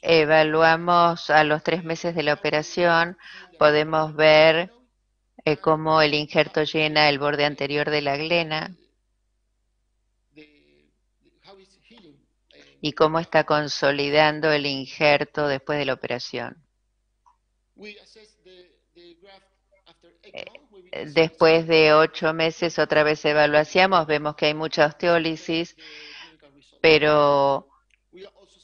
Evaluamos a los 3 meses de la operación, podemos ver cómo el injerto llena el borde anterior de la glena y cómo está consolidando el injerto después de la operación. Después de 8 meses otra vez evaluamos, vemos que hay mucha osteólisis, pero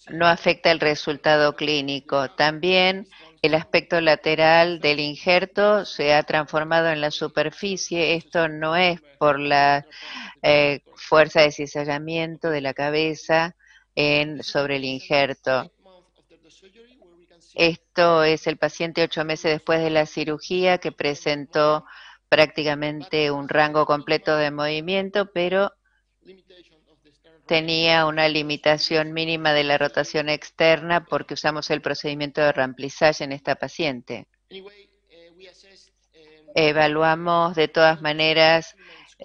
no afecta el resultado clínico. También el aspecto lateral del injerto se ha transformado en la superficie. Esto no es por la fuerza de cizallamiento de la cabeza sobre el injerto. Esto es el paciente 8 meses después de la cirugía que presentó prácticamente un rango completo de movimiento, pero tenía una limitación mínima de la rotación externa porque usamos el procedimiento de remplissage en esta paciente. Evaluamos de todas maneras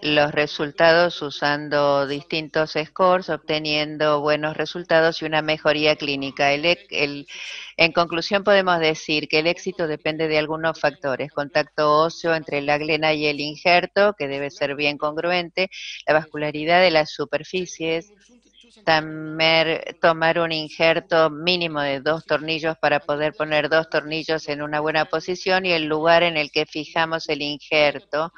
los resultados usando distintos scores, obteniendo buenos resultados y una mejoría clínica. En conclusión, podemos decir que el éxito depende de algunos factores: contacto óseo entre la glena y el injerto, que debe ser bien congruente, la vascularidad de las superficies, tomar un injerto mínimo de 2 tornillos para poder poner 2 tornillos en una buena posición, y el lugar en el que fijamos el injerto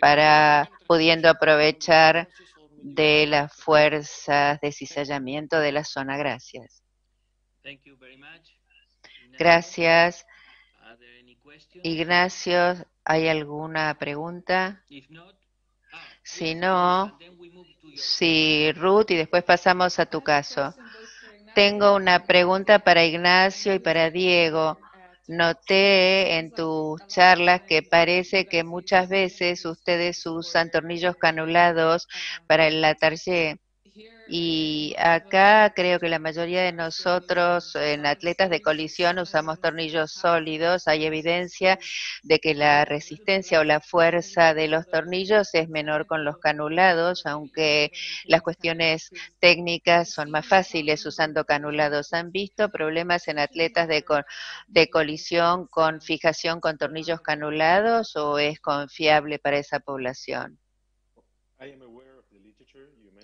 para pudiendo aprovechar de las fuerzas de cizallamiento de la zona. Gracias. Gracias. Ignacio, ¿hay alguna pregunta? Si no, sí, Ruth, y después pasamos a tu caso. Tengo una pregunta para Ignacio y para Diego. Noté en tus charlas que parece que muchas veces ustedes usan tornillos canulados para el latarjet. Y acá creo que la mayoría de nosotros en atletas de colisión usamos tornillos sólidos. Hay evidencia de que la resistencia o la fuerza de los tornillos es menor con los canulados, aunque las cuestiones técnicas son más fáciles usando canulados. ¿Han visto problemas en atletas de colisión con fijación con tornillos canulados o es confiable para esa población?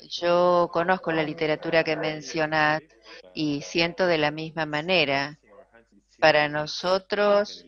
Yo conozco la literatura que mencionas y siento de la misma manera. Para nosotros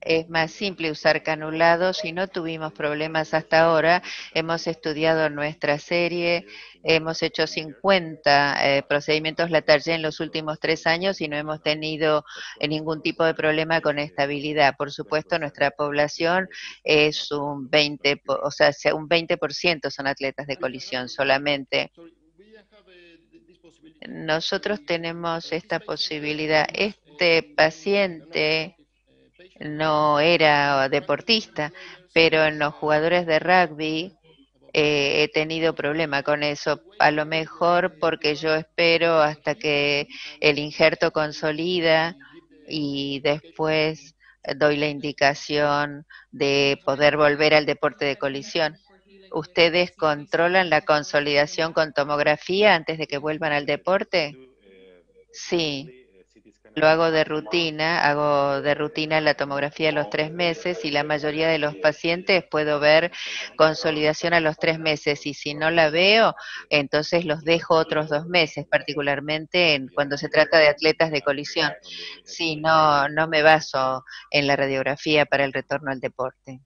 es más simple usar canulados y no tuvimos problemas hasta ahora. Hemos estudiado nuestra serie, hemos hecho 50 procedimientos Latarjet en los últimos 3 años y no hemos tenido ningún tipo de problema con estabilidad. Por supuesto, nuestra población es un 20%, o sea, un 20% son atletas de colisión solamente. Nosotros tenemos esta posibilidad. Este paciente no era deportista, pero en los jugadores de rugby he tenido problema con eso, a lo mejor porque yo espero hasta que el injerto consolida y después doy la indicación de poder volver al deporte de colisión. ¿Ustedes controlan la consolidación con tomografía antes de que vuelvan al deporte? Sí. Lo hago de rutina la tomografía a los 3 meses y la mayoría de los pacientes puedo ver consolidación a los 3 meses y si no la veo, entonces los dejo otros 2 meses, particularmente cuando se trata de atletas de colisión. Sí, no me baso en la radiografía para el retorno al deporte.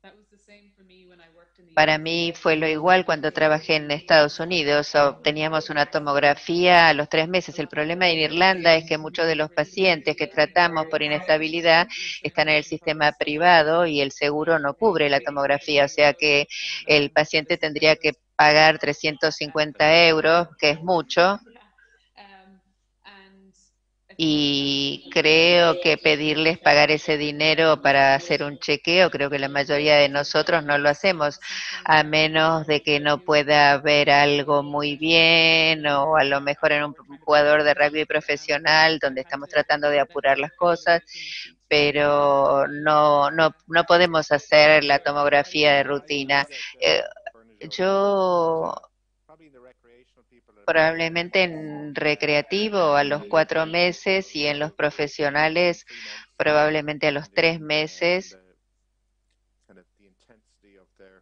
Para mí fue lo igual cuando trabajé en Estados Unidos. Obteníamos una tomografía a los 3 meses. El problema en Irlanda es que muchos de los pacientes que tratamos por inestabilidad están en el sistema privado y el seguro no cubre la tomografía. O sea que el paciente tendría que pagar 350 euros, que es mucho, y creo que pedirles pagar ese dinero para hacer un chequeo, creo que la mayoría de nosotros no lo hacemos, a menos de que no pueda ver algo muy bien, o a lo mejor en un jugador de rugby profesional, donde estamos tratando de apurar las cosas, pero no podemos hacer la tomografía de rutina. Yo probablemente en recreativo a los 4 meses y en los profesionales probablemente a los 3 meses,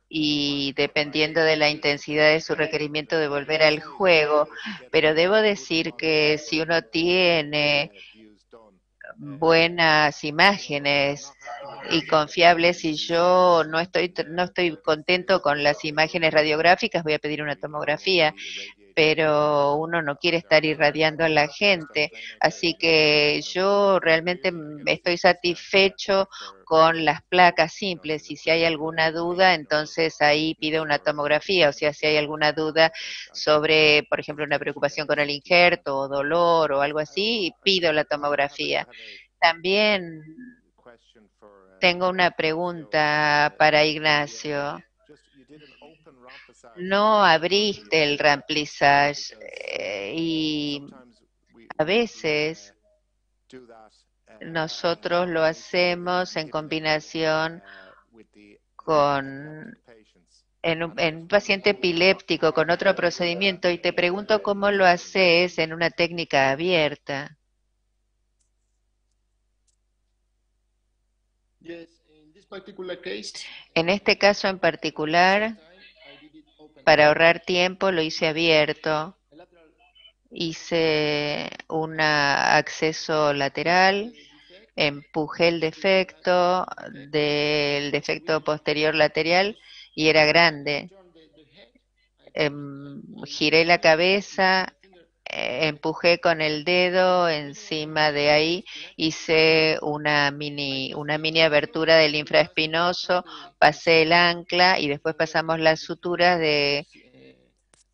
y dependiendo de la intensidad de su requerimiento de volver al juego. Pero debo decir que si uno tiene buenas imágenes y confiables, y yo no estoy contento con las imágenes radiográficas, voy a pedir una tomografía, pero uno no quiere estar irradiando a la gente, así que yo realmente estoy satisfecho con las placas simples, y si hay alguna duda, entonces ahí pido una tomografía, o sea, si hay alguna duda sobre, por ejemplo, una preocupación con el injerto o dolor o algo así, pido la tomografía. También tengo una pregunta para Ignacio. No abriste el remplissage y a veces nosotros lo hacemos en combinación con en un paciente epiléptico con otro procedimiento, y te pregunto cómo lo haces en una técnica abierta. En este caso en particular, para ahorrar tiempo, lo hice abierto. Hice un acceso lateral, empujé el defecto del defecto posterior lateral y era grande. Giré la cabeza, empujé con el dedo encima de ahí, hice una mini abertura del infraespinoso, pasé el ancla y después pasamos las suturas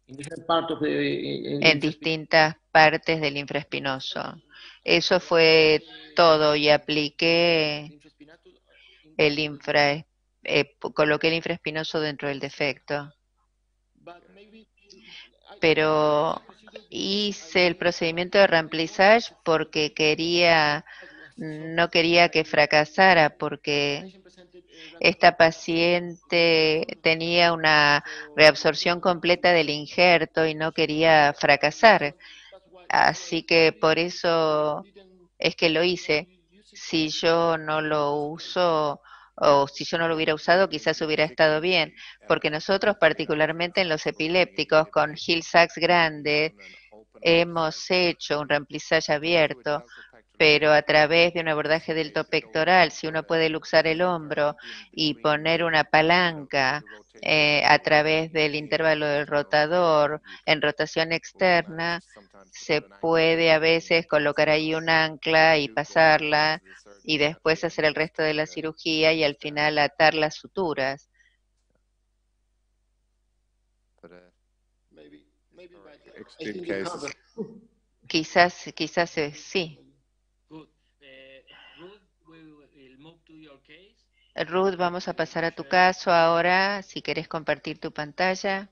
en distintas partes del infraespinoso. Eso fue todo, y apliqué coloqué el infraespinoso dentro del defecto. Pero hice el procedimiento de remplissage porque no quería que fracasara, porque esta paciente tenía una reabsorción completa del injerto y no quería fracasar. Así que por eso es que lo hice. Si yo no lo uso, o si yo no lo hubiera usado, quizás hubiera estado bien, porque nosotros particularmente en los epilépticos con Hill-Sachs grande hemos hecho un remplissage abierto, pero a través de un abordaje delto pectoral, si uno puede luxar el hombro y poner una palanca a través del intervalo del rotador en rotación externa, se puede a veces colocar ahí un ancla y pasarla, y después hacer el resto de la cirugía y al final atar las suturas. Quizás sí. Ruth, vamos a pasar a tu caso ahora, si querés compartir tu pantalla.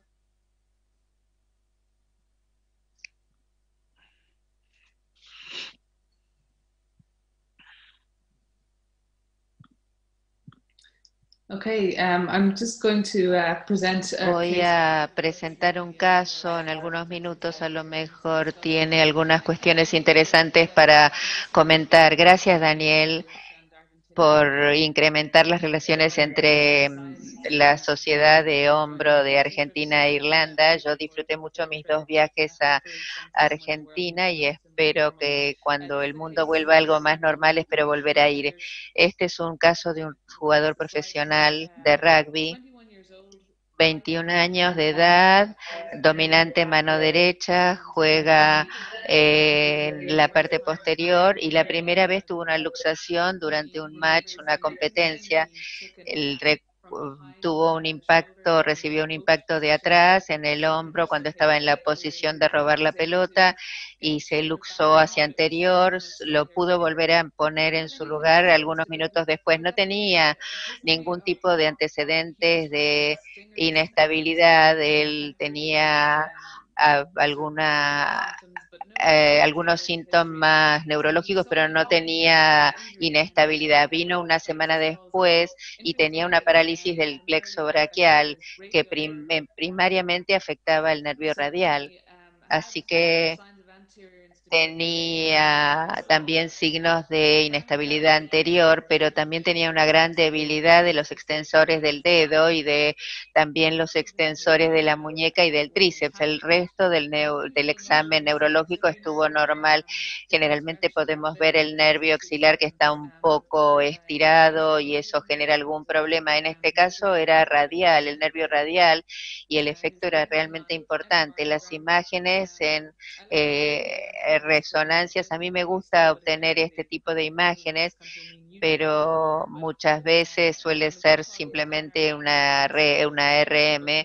Okay, I'm just going to present a Voy case. a presentar un caso en algunos minutos, a lo mejor tiene algunas cuestiones interesantes para comentar. Gracias, Daniel, por incrementar las relaciones entre la Sociedad de Hombro de Argentina e Irlanda. Yo disfruté mucho mis 2 viajes a Argentina y espero que cuando el mundo vuelva a algo más normal, espero volver a ir. Este es un caso de un jugador profesional de rugby, 21 años de edad, dominante mano derecha, juega en la parte posterior y la primera vez tuvo una luxación durante un match, una competencia. Tuvo un impacto, recibió un impacto de atrás en el hombro cuando estaba en la posición de robar la pelota y se luxó hacia anterior, lo pudo volver a poner en su lugar algunos minutos después. No tenía ningún tipo de antecedentes de inestabilidad, él tenía algunos síntomas neurológicos, pero no tenía inestabilidad. Vino una semana después y tenía una parálisis del plexo braquial que primariamente afectaba el nervio radial. Así que tenía también signos de inestabilidad anterior, pero también tenía una gran debilidad de los extensores del dedo y de también los extensores de la muñeca y del tríceps. El resto del examen neurológico estuvo normal. Generalmente podemos ver el nervio axilar que está un poco estirado y eso genera algún problema. En este caso era radial, el nervio radial, y el efecto era realmente importante. Las imágenes en resonancias. A mí me gusta obtener este tipo de imágenes, pero muchas veces suele ser simplemente una RM.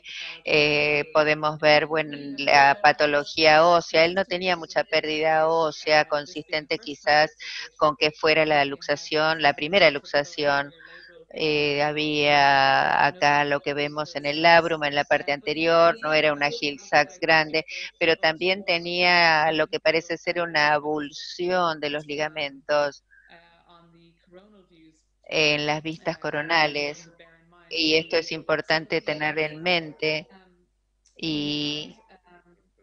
Podemos ver, bueno, la patología ósea. Él no tenía mucha pérdida ósea, consistente quizás con que fuera la luxación, la primera luxación. Había acá lo que vemos en el labrum, en la parte anterior, no era una Hill Sachs grande, pero también tenía lo que parece ser una abulsión de los ligamentos en las vistas coronales, y esto es importante tener en mente, y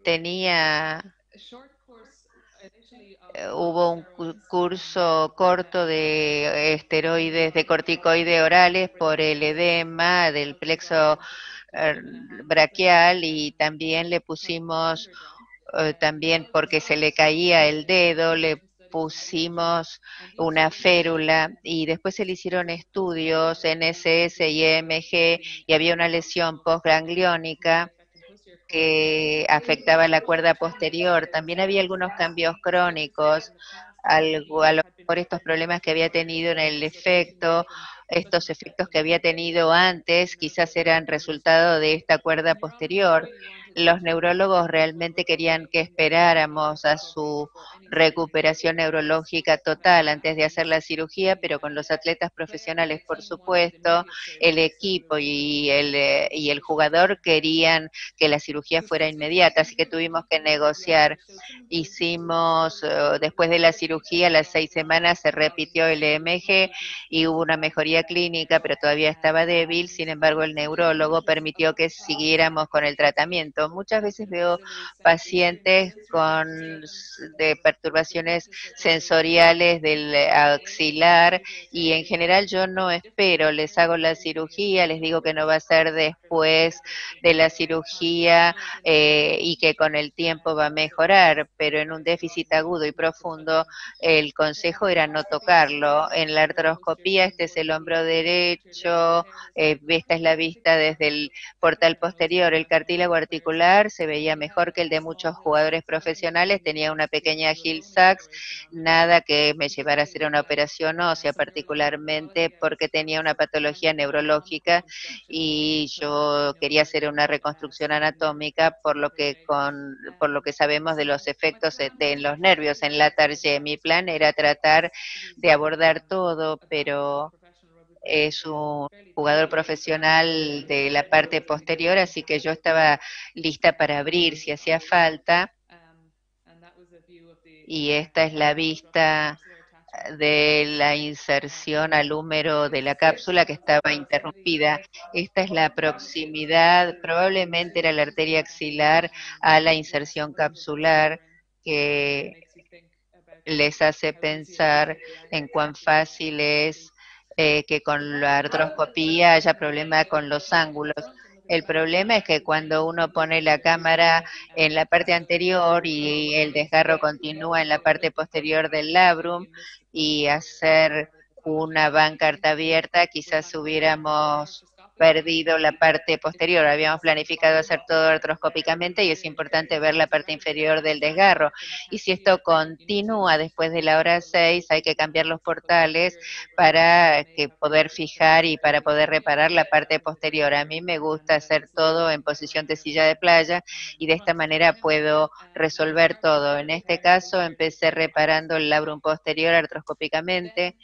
tenía hubo un curso corto de esteroides, de corticoides orales por el edema del plexo braquial, y también le pusimos, también porque se le caía el dedo, le pusimos una férula y después se le hicieron estudios en NSS y EMG y había una lesión postgangliónica que afectaba la cuerda posterior. También había algunos cambios crónicos, algo, a lo mejor estos problemas que había tenido en el efecto, estos efectos que había tenido antes, quizás eran resultado de esta cuerda posterior. Los neurólogos realmente querían que esperáramos a su recuperación neurológica total antes de hacer la cirugía, pero con los atletas profesionales, por supuesto, el equipo y el jugador querían que la cirugía fuera inmediata, así que tuvimos que negociar. Hicimos, después de la cirugía, a las 6 semanas se repitió el EMG y hubo una mejoría clínica, pero todavía estaba débil. Sin embargo, el neurólogo permitió que siguiéramos con el tratamiento. Muchas veces veo pacientes de perturbaciones sensoriales del axilar y en general yo no espero, les hago la cirugía, les digo que no va a ser después de la cirugía y que con el tiempo va a mejorar, pero en un déficit agudo y profundo el consejo era no tocarlo. En la artroscopía este es el hombro derecho, esta es la vista desde el portal posterior, el cartílago articular se veía mejor que el de muchos jugadores profesionales, tenía una pequeña Hill Sachs, nada que me llevara a hacer una operación ósea, particularmente porque tenía una patología neurológica y yo quería hacer una reconstrucción anatómica por lo que sabemos de los efectos en los nervios en la Target. Mi plan era tratar de abordar todo, pero es un jugador profesional de la parte posterior, así que yo estaba lista para abrir si hacía falta. Y esta es la vista de la inserción al húmero de la cápsula que estaba interrumpida. Esta es la proximidad, probablemente era la arteria axilar a la inserción capsular, que les hace pensar en cuán fácil es que con la artroscopía haya problema con los ángulos. El problema es que cuando uno pone la cámara en la parte anterior y el desgarro continúa en la parte posterior del labrum, y hacer una bancarta abierta, quizás hubiéramos perdido la parte posterior. Habíamos planificado hacer todo artroscópicamente y es importante ver la parte inferior del desgarro. Y si esto continúa después de la hora 6, hay que cambiar los portales para poder fijar y para poder reparar la parte posterior. A mí me gusta hacer todo en posición de silla de playa y de esta manera puedo resolver todo. En este caso empecé reparando el labrum posterior artroscópicamente.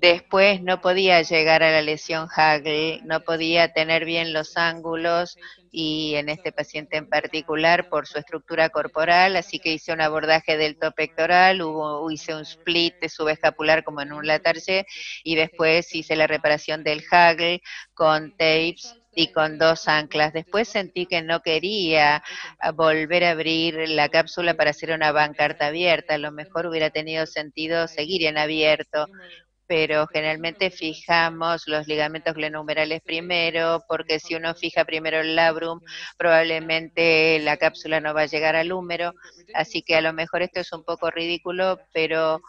Después no podía llegar a la lesión Hagel, no podía tener bien los ángulos y en este paciente en particular por su estructura corporal, así que hice un abordaje del top pectoral, hice un split de subescapular como en un Latarjet y después hice la reparación del Hagel con tapes y con 2 anclas. Después sentí que no quería volver a abrir la cápsula para hacer una bancarta abierta. A lo mejor hubiera tenido sentido seguir en abierto, pero generalmente fijamos los ligamentos glenohumerales primero, porque si uno fija primero el labrum, probablemente la cápsula no va a llegar al húmero, así que a lo mejor esto es un poco ridículo, pero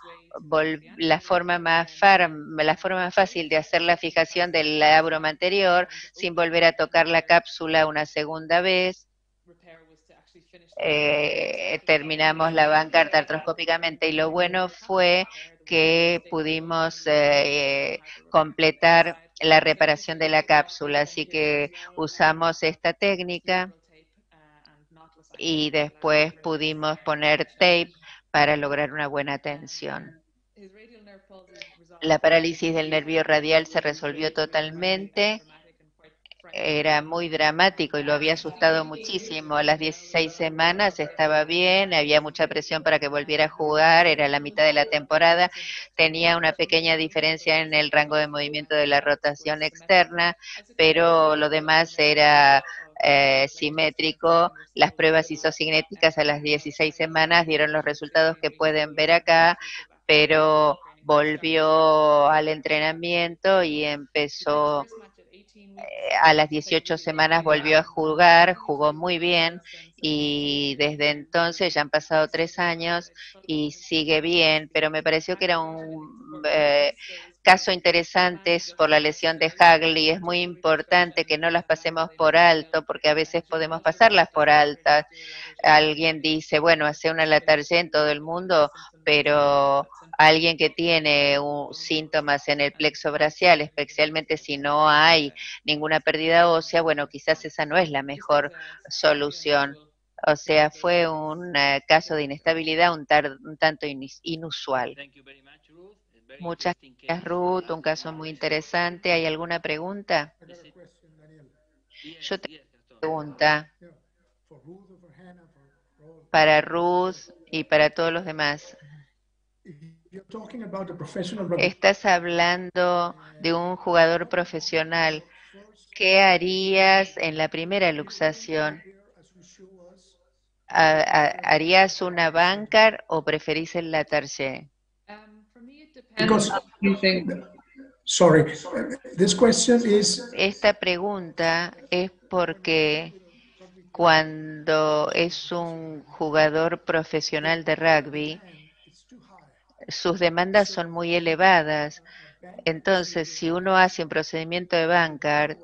la forma más fácil de hacer la fijación del labrum anterior, sin volver a tocar la cápsula una segunda vez, terminamos la bancarta artroscópicamente y lo bueno fue que pudimos completar la reparación de la cápsula, así que usamos esta técnica y después pudimos poner tape para lograr una buena tensión. La parálisis del nervio radial se resolvió totalmente. Era muy dramático y lo había asustado muchísimo. A las 16 semanas estaba bien, había mucha presión para que volviera a jugar, era la mitad de la temporada, tenía una pequeña diferencia en el rango de movimiento de la rotación externa, pero lo demás era simétrico. Las pruebas isocinéticas a las 16 semanas dieron los resultados que pueden ver acá, pero volvió al entrenamiento y empezó a las 18 semanas volvió a jugar, jugó muy bien y desde entonces ya han pasado 3 años y sigue bien, pero me pareció que era un caso interesante por la lesión de Hagel y es muy importante que no las pasemos por alto porque a veces podemos pasarlas por altas. Alguien dice, bueno, hace una Latarjet en todo el mundo, pero alguien que tiene síntomas en el plexo brachial, especialmente si no hay ninguna pérdida ósea, bueno, quizás esa no es la mejor solución. O sea, fue un caso de inestabilidad un tanto inusual. Muchas gracias, Ruth, un caso muy interesante. ¿Hay alguna pregunta? Yo tengo una pregunta para Ruth y para todos los demás. Estás hablando de un jugador profesional. ¿Qué harías en la primera luxación? ¿Harías una bancar o preferís el Latarjet? Esta pregunta es porque cuando es un jugador profesional de rugby, sus demandas son muy elevadas. Entonces, si uno hace un procedimiento de bancar,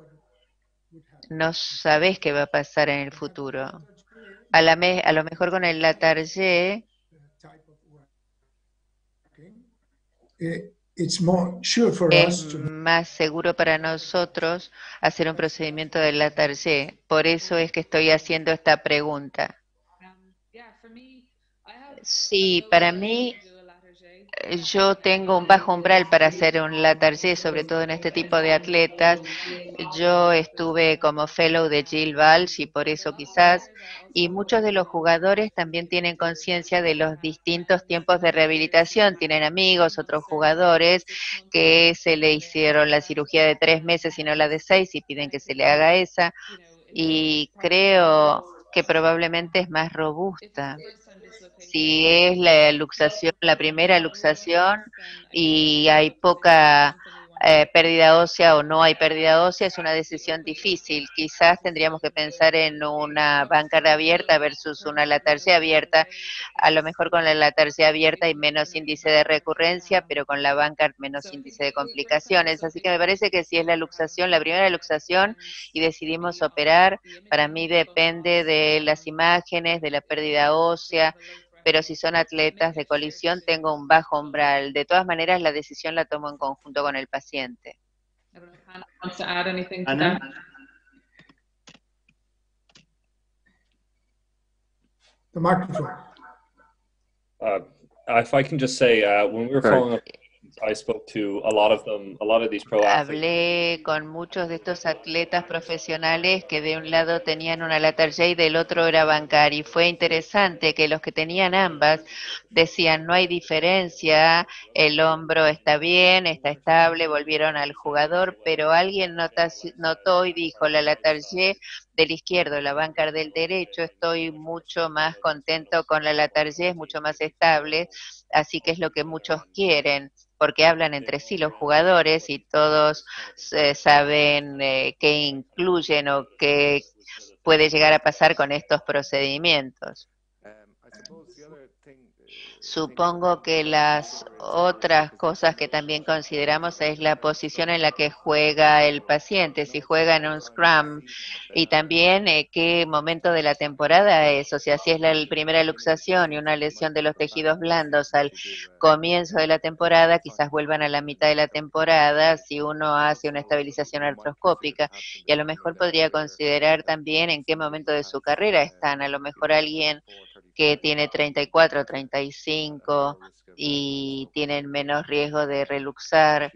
no sabes qué va a pasar en el futuro. A lo mejor con el Latarjet es más seguro para nosotros hacer un procedimiento de Latarjet. Por eso es que estoy haciendo esta pregunta. Sí, para mí, yo tengo un bajo umbral para hacer un Latarjet, sobre todo en este tipo de atletas. Yo estuve como fellow de Jill Walsh y por eso quizás, y muchos de los jugadores también tienen conciencia de los distintos tiempos de rehabilitación. Tienen amigos, otros jugadores que se le hicieron la cirugía de 3 meses y no la de 6 y piden que se le haga esa. Y creo que probablemente es más robusta. Si es la luxación, la primera luxación y hay poca pérdida ósea o no hay pérdida ósea, es una decisión difícil. Quizás tendríamos que pensar en una banca abierta versus una latarcea abierta. A lo mejor con la latarcea abierta hay menos índice de recurrencia, pero con la banca menos índice de complicaciones. Así que me parece que si es la luxación, la primera luxación, y decidimos operar, para mí depende de las imágenes, de la pérdida ósea, pero si son atletas de colisión, tengo un bajo umbral. De todas maneras, la decisión la tomo en conjunto con el paciente. Wants to add anything to Anna? that? The microphone. If I can just say, when we were Sorry. following up, I spoke to a lot of them, a lot of these pro athletes. Hablé con muchos de estos atletas profesionales que de un lado tenían una latarcea y del otro era bancar, y fue interesante que los que tenían ambas decían no hay diferencia, el hombro está bien, está estable, volvieron al jugador, pero alguien notó y dijo la latarcea del izquierdo, la bancar del derecho, estoy mucho más contento con la latarcea, es mucho más estable, así que es lo que muchos quieren, porque hablan entre sí los jugadores y todos saben qué incluyen o qué puede llegar a pasar con estos procedimientos. Supongo que las otras cosas que también consideramos es la posición en la que juega el paciente, si juega en un scrum, y también qué momento de la temporada es, o sea, si es la primera luxación y una lesión de los tejidos blandos al comienzo de la temporada, quizás vuelvan a la mitad de la temporada si uno hace una estabilización artroscópica, y a lo mejor podría considerar también en qué momento de su carrera están, a lo mejor alguien que tiene 34, 35 y tienen menos riesgo de reluxar.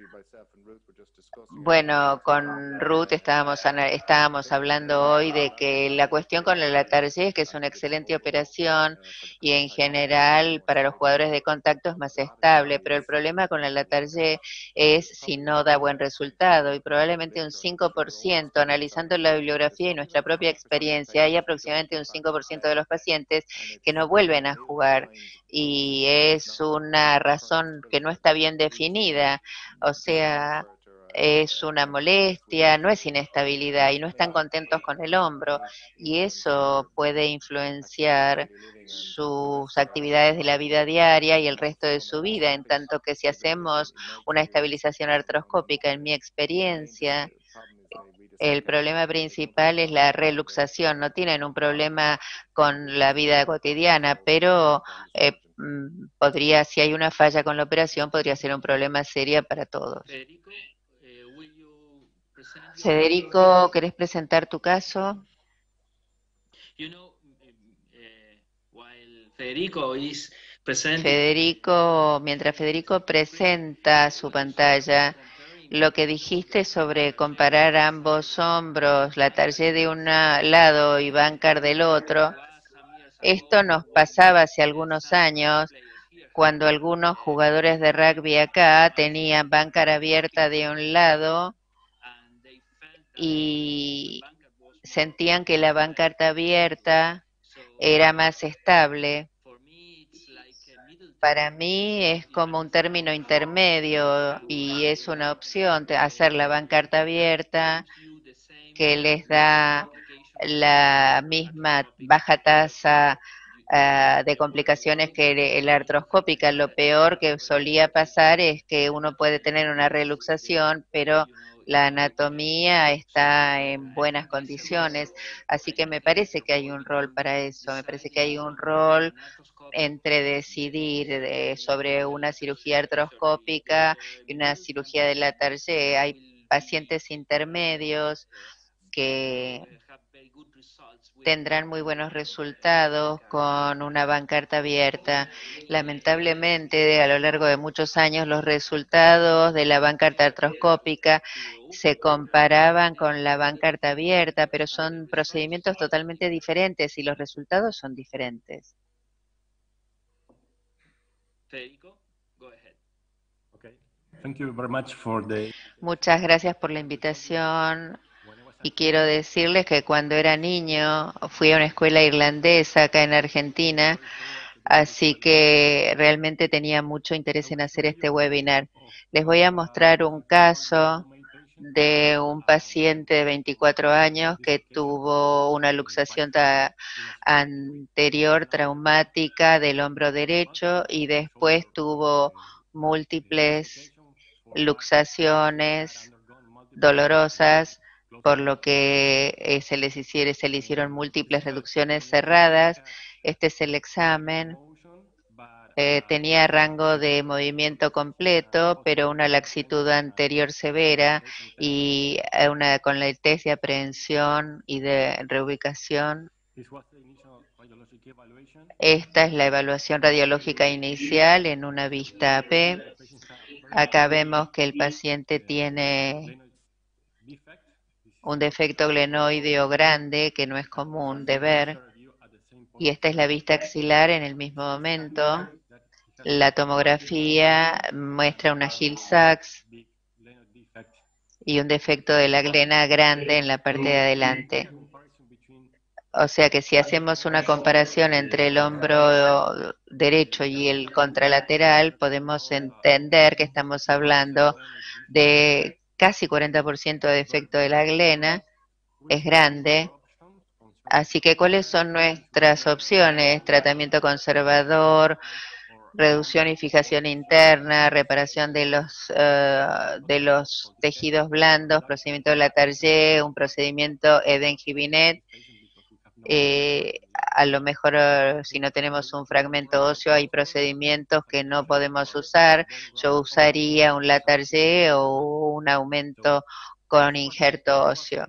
Bueno, con Ruth estábamos hablando hoy de que la cuestión con la latarcea es que es una excelente operación y en general para los jugadores de contacto es más estable, pero el problema con la latarcea es si no da buen resultado y probablemente un 5%, analizando la bibliografía y nuestra propia experiencia, hay aproximadamente un 5% de los pacientes que no vuelven a jugar y es una razón que no está bien definida, o sea, es una molestia, no es inestabilidad y no están contentos con el hombro y eso puede influenciar sus actividades de la vida diaria y el resto de su vida, en tanto que si hacemos una estabilización artroscópica, en mi experiencia, el problema principal es la reluxación, no tienen un problema con la vida cotidiana, pero podría, si hay una falla con la operación, podría ser un problema serio para todos. Federico, ¿querés presentar tu caso? Mientras Federico presenta su pantalla, lo que dijiste sobre comparar ambos hombros, la latarcea de un lado y bancar del otro, esto nos pasaba hace algunos años cuando algunos jugadores de rugby acá tenían bancar abierta de un lado y sentían que la bancarta abierta era más estable. Para mí es como un término intermedio y es una opción hacer la bancarta abierta que les da la misma baja tasa de complicaciones que la artroscópica. Lo peor que solía pasar es que uno puede tener una reluxación, pero la anatomía está en buenas condiciones, así que me parece que hay un rol para eso, me parece que hay un rol entre decidir sobre una cirugía artroscópica y una cirugía de latarcea. Hay pacientes intermedios que tendrán muy buenos resultados con una bancarta abierta. Lamentablemente, a lo largo de muchos años, los resultados de la bancarta artroscópica se comparaban con la bancarta abierta, pero son procedimientos totalmente diferentes y los resultados son diferentes. Muchas gracias por la invitación. Y quiero decirles que cuando era niño fui a una escuela irlandesa acá en Argentina Así que realmente tenía mucho interés en hacer este webinar. Les voy a mostrar un caso de un paciente de 24 años que tuvo una luxación anterior traumática del hombro derecho y después tuvo múltiples luxaciones dolorosas, por lo que se le hicieron múltiples reducciones cerradas. Este es el examen. Tenía rango de movimiento completo, pero una laxitud anterior severa y con el test de aprehensión y de reubicación. Esta es la evaluación radiológica inicial en una vista AP. Acá vemos que el paciente tiene un defecto glenoideo grande que no es común de ver. Y esta es la vista axilar en el mismo momento. La tomografía muestra una Hill-Sachs y un defecto de la glena grande en la parte de adelante. O sea que si hacemos una comparación entre el hombro derecho y el contralateral, podemos entender que estamos hablando de casi 40% de defecto de la glena, es grande. Así que, ¿cuáles son nuestras opciones? Tratamiento conservador, reducción y fijación interna, reparación de los tejidos blandos, procedimiento de Latarjet, un procedimiento Eden-Gibinet. A lo mejor si no tenemos un fragmento óseo hay procedimientos que no podemos usar. Yo usaría un Latarjet o un aumento con injerto óseo.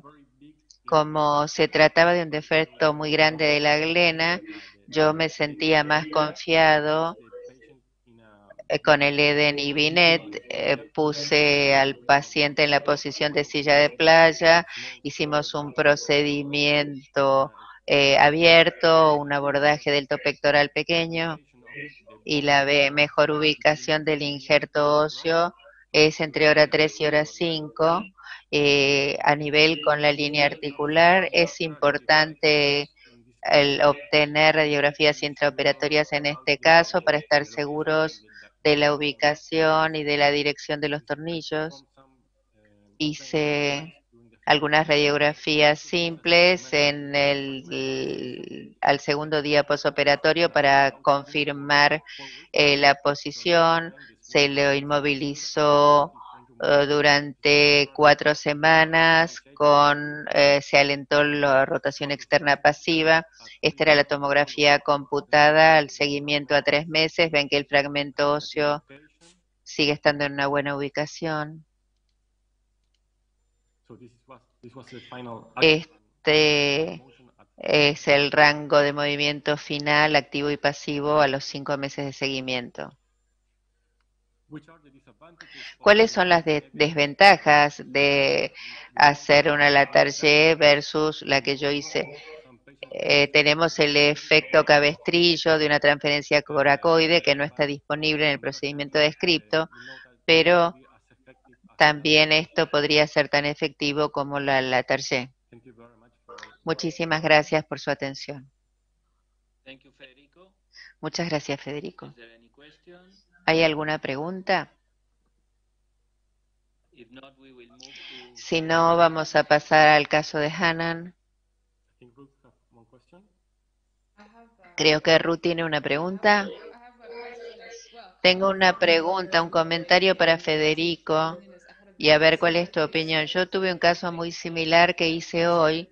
Como se trataba de un defecto muy grande de la glena, yo me sentía más confiado con el Eden y Binet. Puse al paciente en la posición de silla de playa, hicimos un procedimiento abierto, un abordaje del pectoral pequeño y la mejor ubicación del injerto óseo es entre hora 3 y hora 5. A nivel con la línea articular es importante el obtener radiografías intraoperatorias en este caso para estar seguros de la ubicación y de la dirección de los tornillos. Hice algunas radiografías simples al segundo día posoperatorio para confirmar la posición. Se lo inmovilizó durante 4 semanas se alentó la rotación externa pasiva. Esta era la tomografía computada al seguimiento a 3 meses. Ven que el fragmento óseo sigue estando en una buena ubicación. Este es el rango de movimiento final, activo y pasivo a los 5 meses de seguimiento. ¿Cuáles son las desventajas de hacer una Latarjet versus la que yo hice? Tenemos el efecto cabestrillo de una transferencia coracoide que no está disponible en el procedimiento descripto, pero también esto podría ser tan efectivo como la Latarjet. Muchísimas gracias por su atención. Muchas gracias, Federico. ¿Hay alguna pregunta? Si no, vamos a pasar al caso de Hanan. Creo que Ruth tiene una pregunta. Tengo una pregunta, un comentario para Federico y a ver cuál es tu opinión. Yo tuve un caso muy similar que hice hoy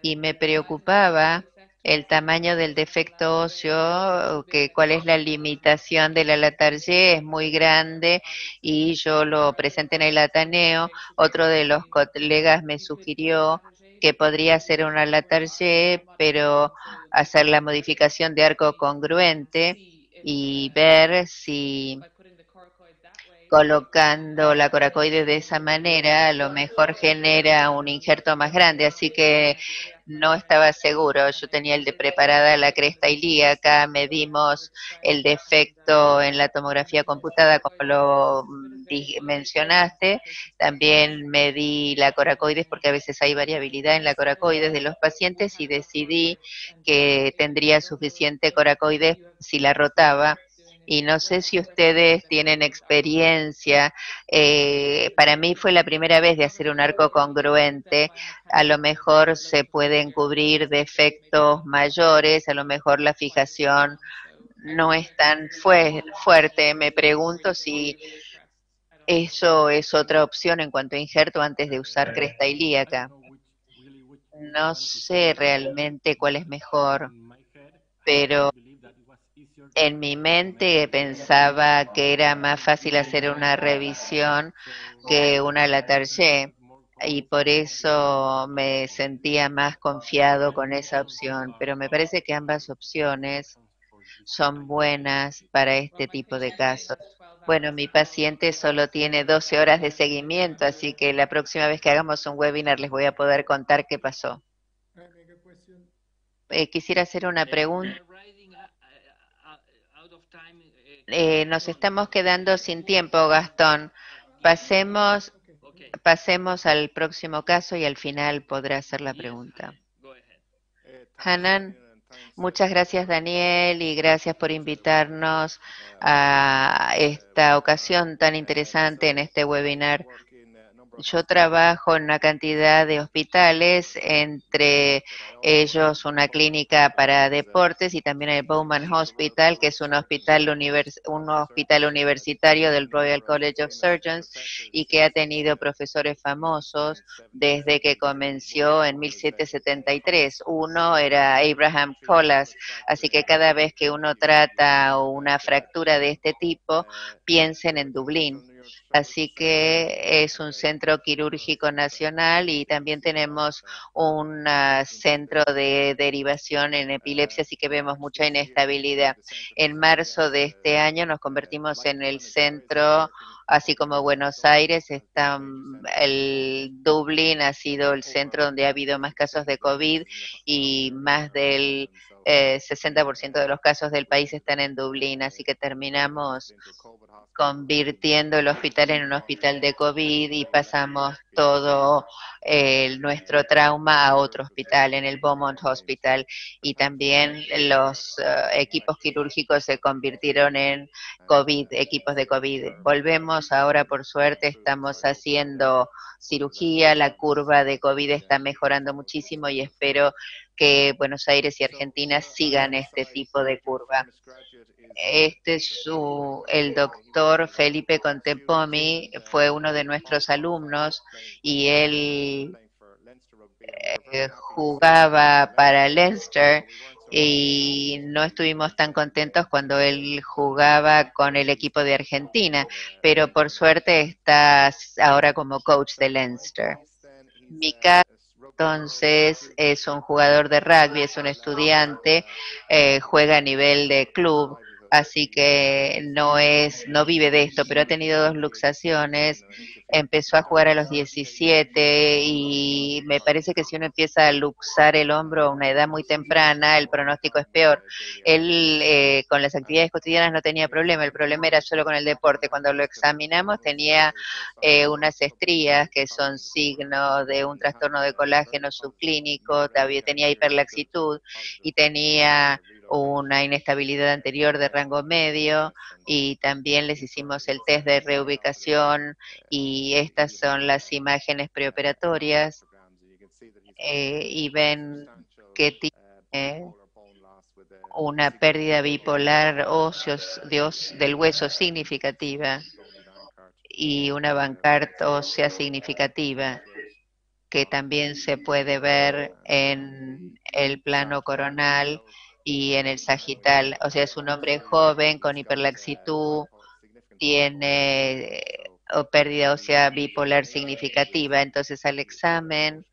y me preocupaba el tamaño del defecto óseo, cuál es la limitación de la Latarjet, es muy grande y yo lo presenté en el Ateneo. Otro de los colegas me sugirió que podría ser una Latarjet, pero hacer la modificación de arco congruente y ver si colocando la coracoide de esa manera a lo mejor genera un injerto más grande, así que no estaba seguro. Yo tenía preparada la cresta ilíaca, medimos el defecto en la tomografía computada como lo mencionaste. También medí la coracoides porque a veces hay variabilidad en la coracoides de los pacientes y decidí que tendría suficiente coracoides si la rotaba. Y no sé si ustedes tienen experiencia, para mí fue la primera vez de hacer un arco congruente, a lo mejor se pueden cubrir defectos mayores, a lo mejor la fijación no es tan fuerte. Me pregunto si eso es otra opción en cuanto a injerto antes de usar cresta ilíaca. No sé realmente cuál es mejor, pero en mi mente pensaba que era más fácil hacer una revisión que una Latarjet y por eso me sentía más confiado con esa opción, pero me parece que ambas opciones son buenas para este tipo de casos. Bueno, mi paciente solo tiene 12 horas de seguimiento, así que la próxima vez que hagamos un webinar les voy a poder contar qué pasó. Quisiera hacer una pregunta. Nos estamos quedando sin tiempo, Gastón. Pasemos al próximo caso y al final podrá hacer la pregunta. Hanan, muchas gracias Daniel y gracias por invitarnos a esta ocasión tan interesante en este webinar. Yo trabajo en una cantidad de hospitales, entre ellos una clínica para deportes y también el Bowman Hospital, que es un hospital universitario del Royal College of Surgeons y que ha tenido profesores famosos desde que comenzó en 1773. Uno era Abraham Colas, así que cada vez que uno trata una fractura de este tipo, piensen en Dublín. Así que es un centro quirúrgico nacional y también tenemos un centro de derivación en epilepsia, así que vemos mucha inestabilidad. En marzo de este año nos convertimos en el centro, así como Buenos Aires, el Dublín ha sido el centro donde ha habido más casos de COVID y más del 60% de los casos del país están en Dublín, así que terminamos convirtiendo el hospital en un hospital de COVID y pasamos todo nuestro trauma a otro hospital, en el Beaumont Hospital, y también los equipos quirúrgicos se convirtieron en COVID, equipos de COVID. Volvemos ahora, por suerte, estamos haciendo cirugía, la curva de COVID está mejorando muchísimo y espero que Buenos Aires y Argentina sigan este tipo de curva. El doctor Felipe Contepomi fue uno de nuestros alumnos y él jugaba para Leinster y no estuvimos tan contentos cuando él jugaba con el equipo de Argentina, pero por suerte está ahora como coach de Leinster. Mika entonces es un jugador de rugby, es un estudiante, juega a nivel de club, así que no vive de esto, pero ha tenido 2 luxaciones, empezó a jugar a los 17 y me parece que si uno empieza a luxar el hombro a una edad muy temprana, el pronóstico es peor. Él con las actividades cotidianas no tenía problema, el problema era solo con el deporte. Cuando lo examinamos tenía unas estrías que son signo de un trastorno de colágeno subclínico, tenía hiperlaxitud y tenía una inestabilidad anterior de rango medio y también les hicimos el test de reubicación y estas son las imágenes preoperatorias y ven que tiene una pérdida bipolar del hueso significativa y una Bankart ósea significativa que también se puede ver en el plano coronal y en el sagital. O sea, es un hombre joven con hiperlaxitud, tiene pérdida ósea bipolar significativa. Entonces, al examen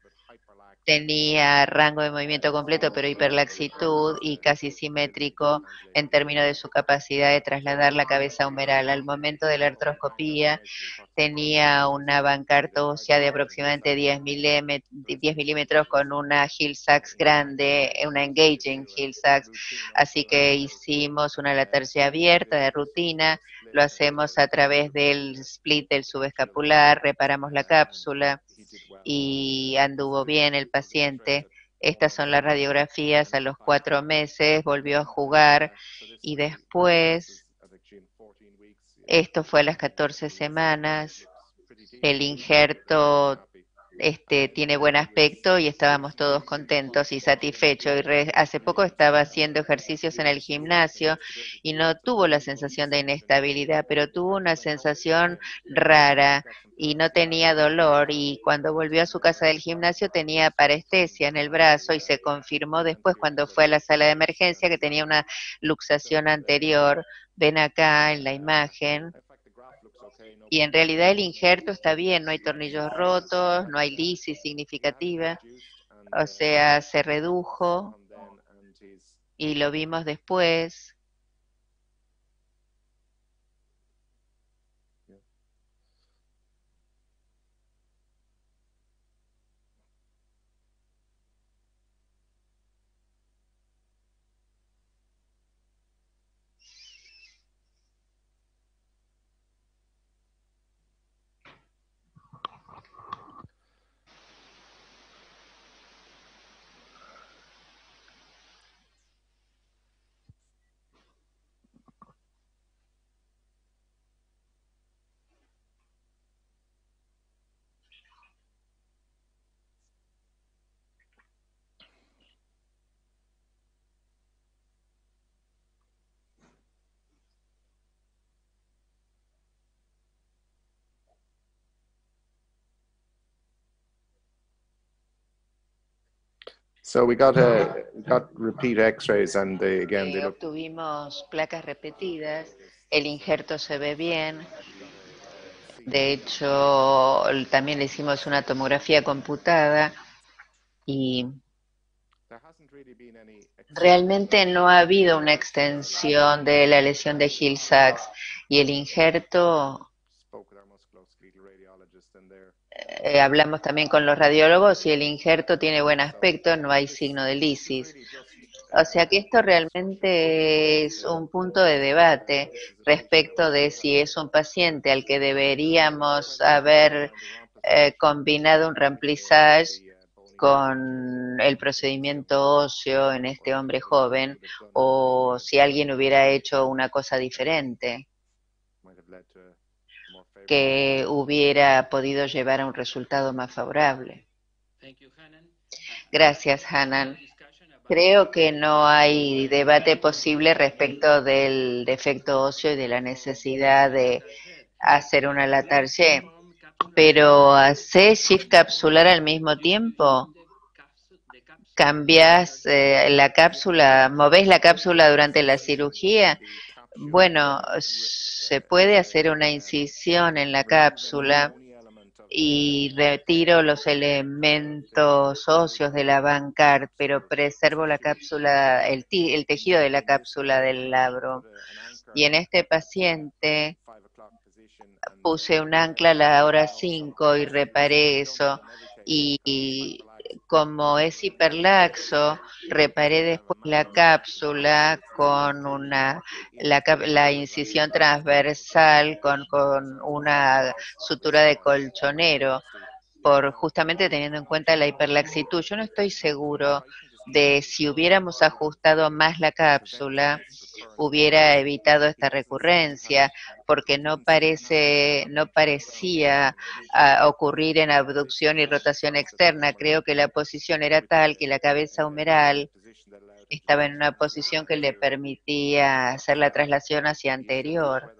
tenía rango de movimiento completo, pero hiperlaxitud y casi simétrico en términos de su capacidad de trasladar la cabeza humeral. Al momento de la artroscopía tenía una bancarta ósea de aproximadamente 10 milímetros con una Hill-Sachs grande, una engaging Hill-Sachs, así que hicimos una latarsia abierta de rutina, lo hacemos a través del split del subescapular, reparamos la cápsula y anduvo bien el paciente. Estas son las radiografías a los 4 meses, volvió a jugar y después, esto fue a las 14 semanas, el injerto tiene buen aspecto y estábamos todos contentos y satisfechos. Y hace poco estaba haciendo ejercicios en el gimnasio y no tuvo la sensación de inestabilidad, pero tuvo una sensación rara y no tenía dolor. Y cuando volvió a su casa del gimnasio tenía parestesia en el brazo y se confirmó después cuando fue a la sala de emergencia que tenía una luxación anterior. Ven acá en la imagen. Y en realidad el injerto está bien, no hay tornillos rotos, no hay lisis significativa, o sea, se redujo y lo vimos después. So we got repeat X-rays and again they look. Obtuvimos placas repetidas, el injerto se ve bien. De hecho, también le hicimos una tomografía computada y realmente no ha habido una extensión de la lesión de Hill-Sachs y el injerto, hablamos también con los radiólogos y el injerto tiene buen aspecto, no hay signo de lisis. O sea que esto realmente es un punto de debate respecto de si es un paciente al que deberíamos haber combinado un remplissage con el procedimiento óseo en este hombre joven o si alguien hubiera hecho una cosa diferente que hubiera podido llevar a un resultado más favorable. Gracias, Hanan. Creo que no hay debate posible respecto del defecto óseo y de la necesidad de hacer una latarche, pero ¿hace shift capsular al mismo tiempo? ¿Cambias la cápsula, movés la cápsula durante la cirugía? Bueno, se puede hacer una incisión en la cápsula y retiro los elementos óseos de la Bancard, pero preservo la cápsula, el tejido de la cápsula del labro. Y en este paciente puse un ancla a la hora 5 y reparé eso. Y como es hiperlaxo, reparé después la cápsula con la incisión transversal con una sutura de colchonero, justamente teniendo en cuenta la hiperlaxitud. Yo no estoy seguro de si hubiéramos ajustado más la cápsula, hubiera evitado esta recurrencia, porque no parecía ocurrir en abducción y rotación externa. Creo que la posición era tal que la cabeza humeral estaba en una posición que le permitía hacer la traslación hacia anterior.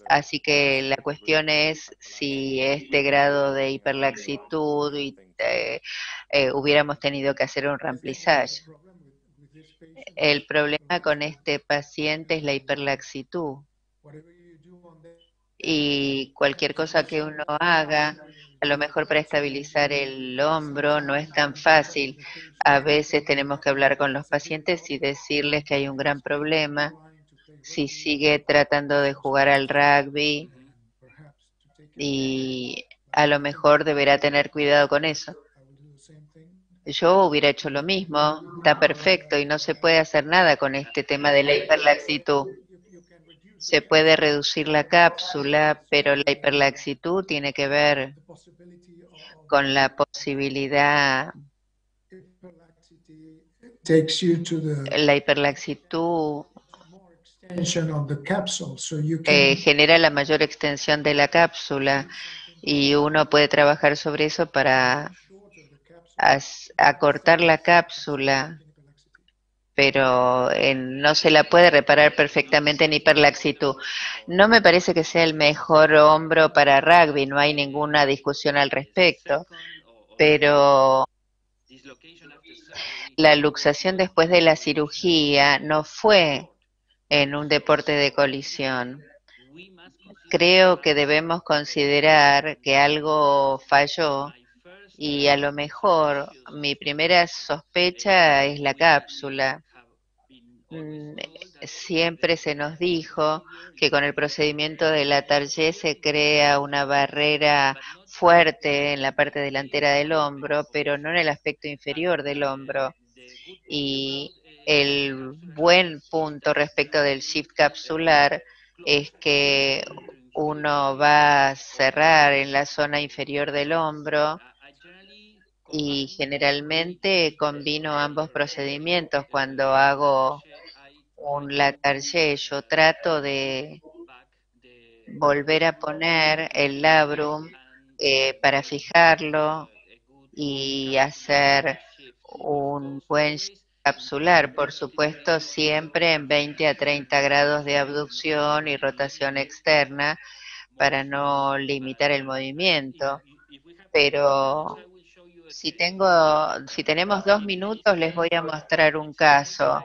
Así que la cuestión es si este grado de hiperlaxitud hubiéramos tenido que hacer un remplissage. El problema con este paciente es la hiperlaxitud. y cualquier cosa que uno haga, a lo mejor para estabilizar el hombro no es tan fácil. A veces tenemos que hablar con los pacientes y decirles que hay un gran problema. Si sigue tratando de jugar al rugby y a lo mejor deberá tener cuidado con eso. Yo hubiera hecho lo mismo, está perfecto y no se puede hacer nada con este tema de la hiperlaxitud. Se puede reducir la cápsula, pero la hiperlaxitud tiene que ver con la posibilidad, la hiperlaxitud genera la mayor extensión de la cápsula y uno puede trabajar sobre eso para acortar la cápsula, pero no se la puede reparar perfectamente en hiperlaxitud. No me parece que sea el mejor hombro para rugby, no hay ninguna discusión al respecto, pero la luxación después de la cirugía no fue en un deporte de colisión. Creo que debemos considerar que algo falló y a lo mejor mi primera sospecha es la cápsula. Siempre se nos dijo que con el procedimiento de la Target se crea una barrera fuerte en la parte delantera del hombro, pero no en el aspecto inferior del hombro. Y el buen punto respecto del shift capsular es que uno va a cerrar en la zona inferior del hombro y generalmente combino ambos procedimientos. Cuando hago un Latarjet, yo trato de volver a poner el labrum para fijarlo y hacer un buen capsular, por supuesto, siempre en 20 a 30 grados de abducción y rotación externa para no limitar el movimiento. Pero si tenemos 2 minutos, les voy a mostrar un caso,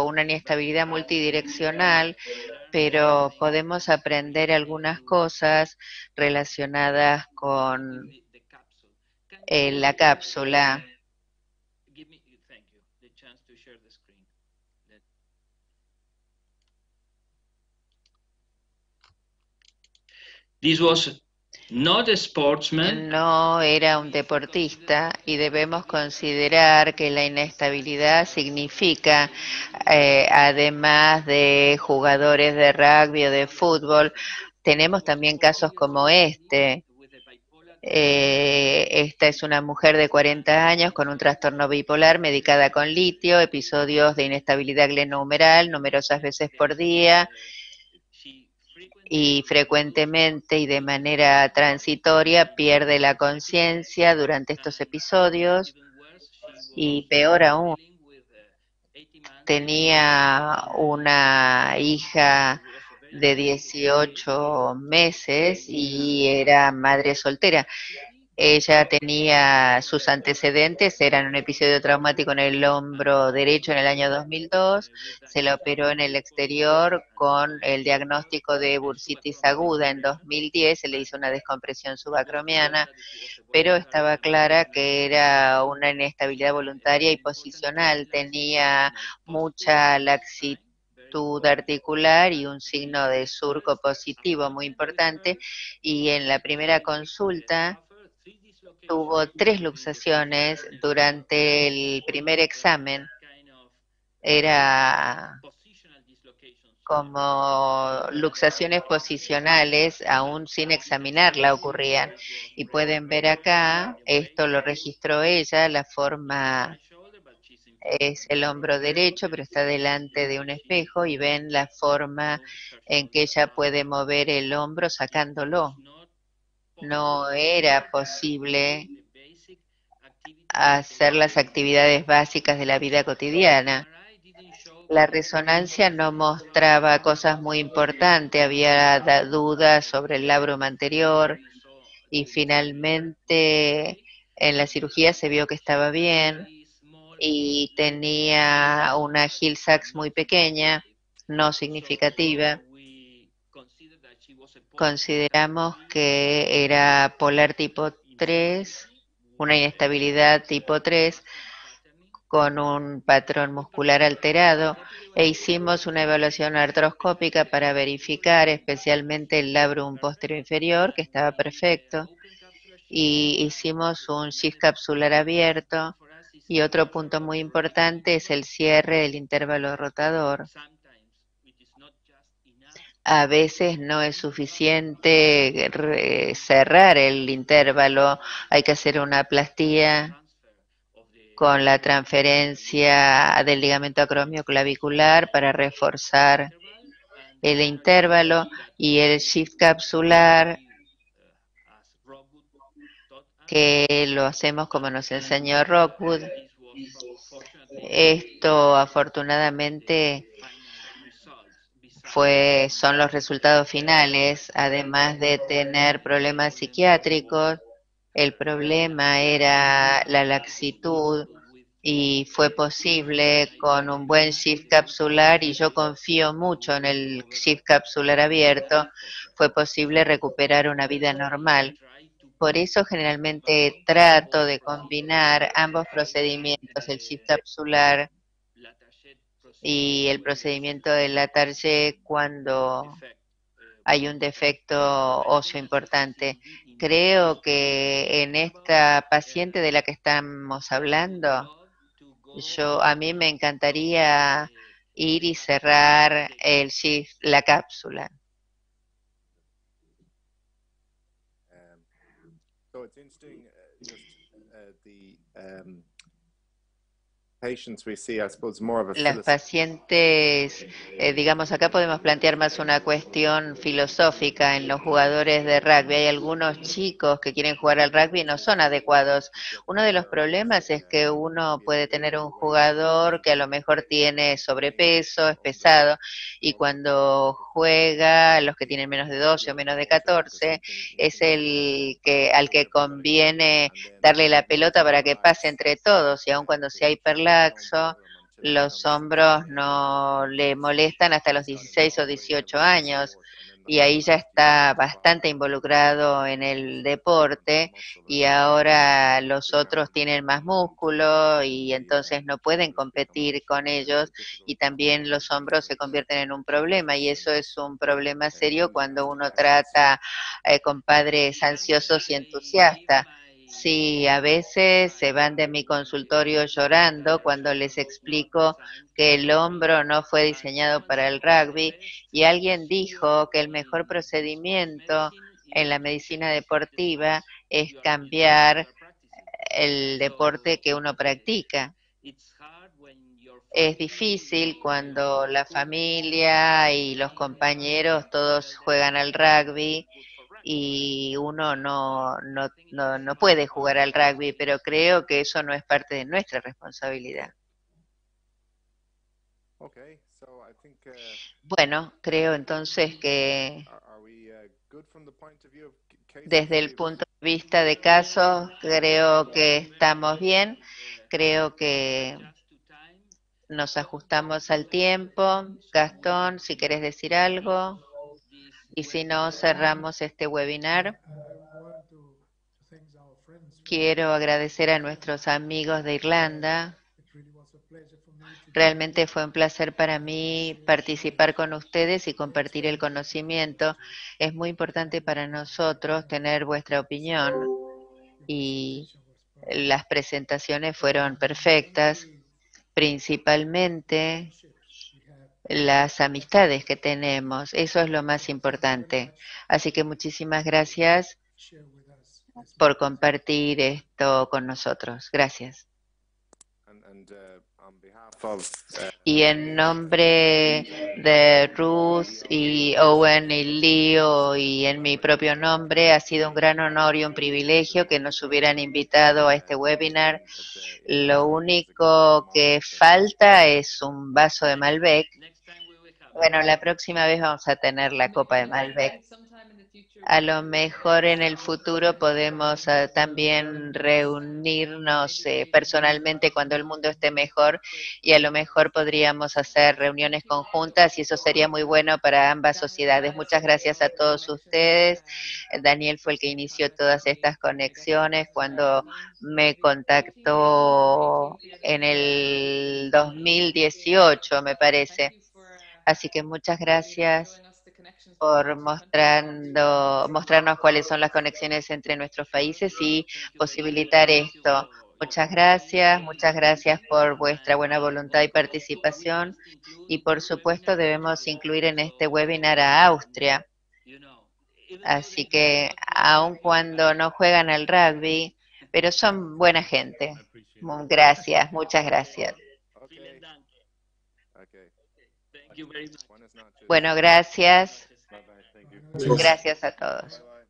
una inestabilidad multidireccional, pero podemos aprender algunas cosas relacionadas con la cápsula. This was not a sportsman. No era un deportista y debemos considerar que la inestabilidad significa, además de jugadores de rugby o de fútbol, tenemos también casos como este. Esta es una mujer de 40 años con un trastorno bipolar medicada con litio, episodios de inestabilidad glenohumeral numerosas veces por día y frecuentemente y de manera transitoria pierde la conciencia durante estos episodios y peor aún, tenía una hija de 18 meses y era madre soltera. Ella tenía sus antecedentes, eran un episodio traumático en el hombro derecho en el año 2002, se la operó en el exterior con el diagnóstico de bursitis aguda en 2010, se le hizo una descompresión subacromiana, pero estaba clara que era una inestabilidad voluntaria y posicional, tenía mucha laxitud articular y un signo de surco positivo muy importante, y en la primera consulta tuvo 3 luxaciones durante el primer examen. Era como luxaciones posicionales, aún sin examinarla ocurrían. Y pueden ver acá, esto lo registró ella, la forma es el hombro derecho, pero está delante de un espejo y ven la forma en que ella puede mover el hombro sacándolo. No era posible hacer las actividades básicas de la vida cotidiana. La resonancia no mostraba cosas muy importantes, había dudas sobre el labrum anterior y finalmente en la cirugía se vio que estaba bien y tenía una Hill Sachs muy pequeña, no significativa. consideramos que era polar tipo 3, una inestabilidad tipo 3, con un patrón muscular alterado, e hicimos una evaluación artroscópica para verificar especialmente el labrum posterior inferior, que estaba perfecto, y hicimos un shift capsular abierto, y otro punto muy importante es el cierre del intervalo rotador. A veces no es suficiente cerrar el intervalo, hay que hacer una plastía con la transferencia del ligamento acromioclavicular para reforzar el intervalo, y el shift capsular, que lo hacemos como nos enseñó Rockwood. Esto afortunadamente son los resultados finales, además de tener problemas psiquiátricos. El problema era la laxitud, y fue posible con un buen shift capsular, y yo confío mucho en el shift capsular abierto, fue posible recuperar una vida normal. Por eso generalmente trato de combinar ambos procedimientos, el shift capsular y el procedimiento de Latarjet, cuando hay un defecto óseo importante. Creo que en esta paciente de la que estamos hablando, a mí me encantaría ir y cerrar la cápsula. So it's interesting, Las pacientes, digamos, acá podemos plantear más una cuestión filosófica en los jugadores de rugby. Hay algunos chicos que quieren jugar al rugby y no son adecuados. Uno de los problemas es que uno puede tener un jugador que a lo mejor tiene sobrepeso, es pesado, y cuando juega, los que tienen menos de 12 o menos de 14, es al que conviene darle la pelota para que pase entre todos, y aun cuando sea hiperlaxo, los hombros no le molestan hasta los 16 o 18 años, y ahí ya está bastante involucrado en el deporte, y ahora los otros tienen más músculo y entonces no pueden competir con ellos, y también los hombros se convierten en un problema, y eso es un problema serio cuando uno trata con padres ansiosos y entusiastas. Sí, a veces se van de mi consultorio llorando cuando les explico que el hombro no fue diseñado para el rugby, y alguien dijo que el mejor procedimiento en la medicina deportiva es cambiar el deporte que uno practica. Es difícil cuando la familia y los compañeros todos juegan al rugby y uno no puede jugar al rugby, pero creo que eso no es parte de nuestra responsabilidad. Bueno, creo entonces que desde el punto de vista de casos, creo que estamos bien, creo que nos ajustamos al tiempo. Gastón, si querés decir algo, y si no, cerramos este webinar. Quiero agradecer a nuestros amigos de Irlanda. Realmente fue un placer para mí participar con ustedes y compartir el conocimiento. Es muy importante para nosotros tener vuestra opinión, y las presentaciones fueron perfectas, principalmente las amistades que tenemos. Eso es lo más importante. Así que muchísimas gracias por compartir esto con nosotros. Gracias. Y en nombre de Ruth y Owen y Leo, y en mi propio nombre, ha sido un gran honor y un privilegio que nos hubieran invitado a este webinar. Lo único que falta es un vaso de Malbec. Bueno, la próxima vez vamos a tener la copa de Malbec. A lo mejor en el futuro podemos también reunirnos personalmente cuando el mundo esté mejor y a lo mejor podríamos hacer reuniones conjuntas y eso sería muy bueno para ambas sociedades. Muchas gracias a todos ustedes. Daniel fue el que inició todas estas conexiones cuando me contactó en el 2018, me parece. Así que muchas gracias por mostrarnos cuáles son las conexiones entre nuestros países y posibilitar esto. Muchas gracias por vuestra buena voluntad y participación y por supuesto debemos incluir en este webinar a Austria. Así que aun cuando no juegan al rugby, pero son buena gente. Gracias, muchas gracias. Okay. Okay. Thank you very much. Buenas noches. Bueno, gracias. Bye-bye. Thank you. Gracias a todos. Bye-bye.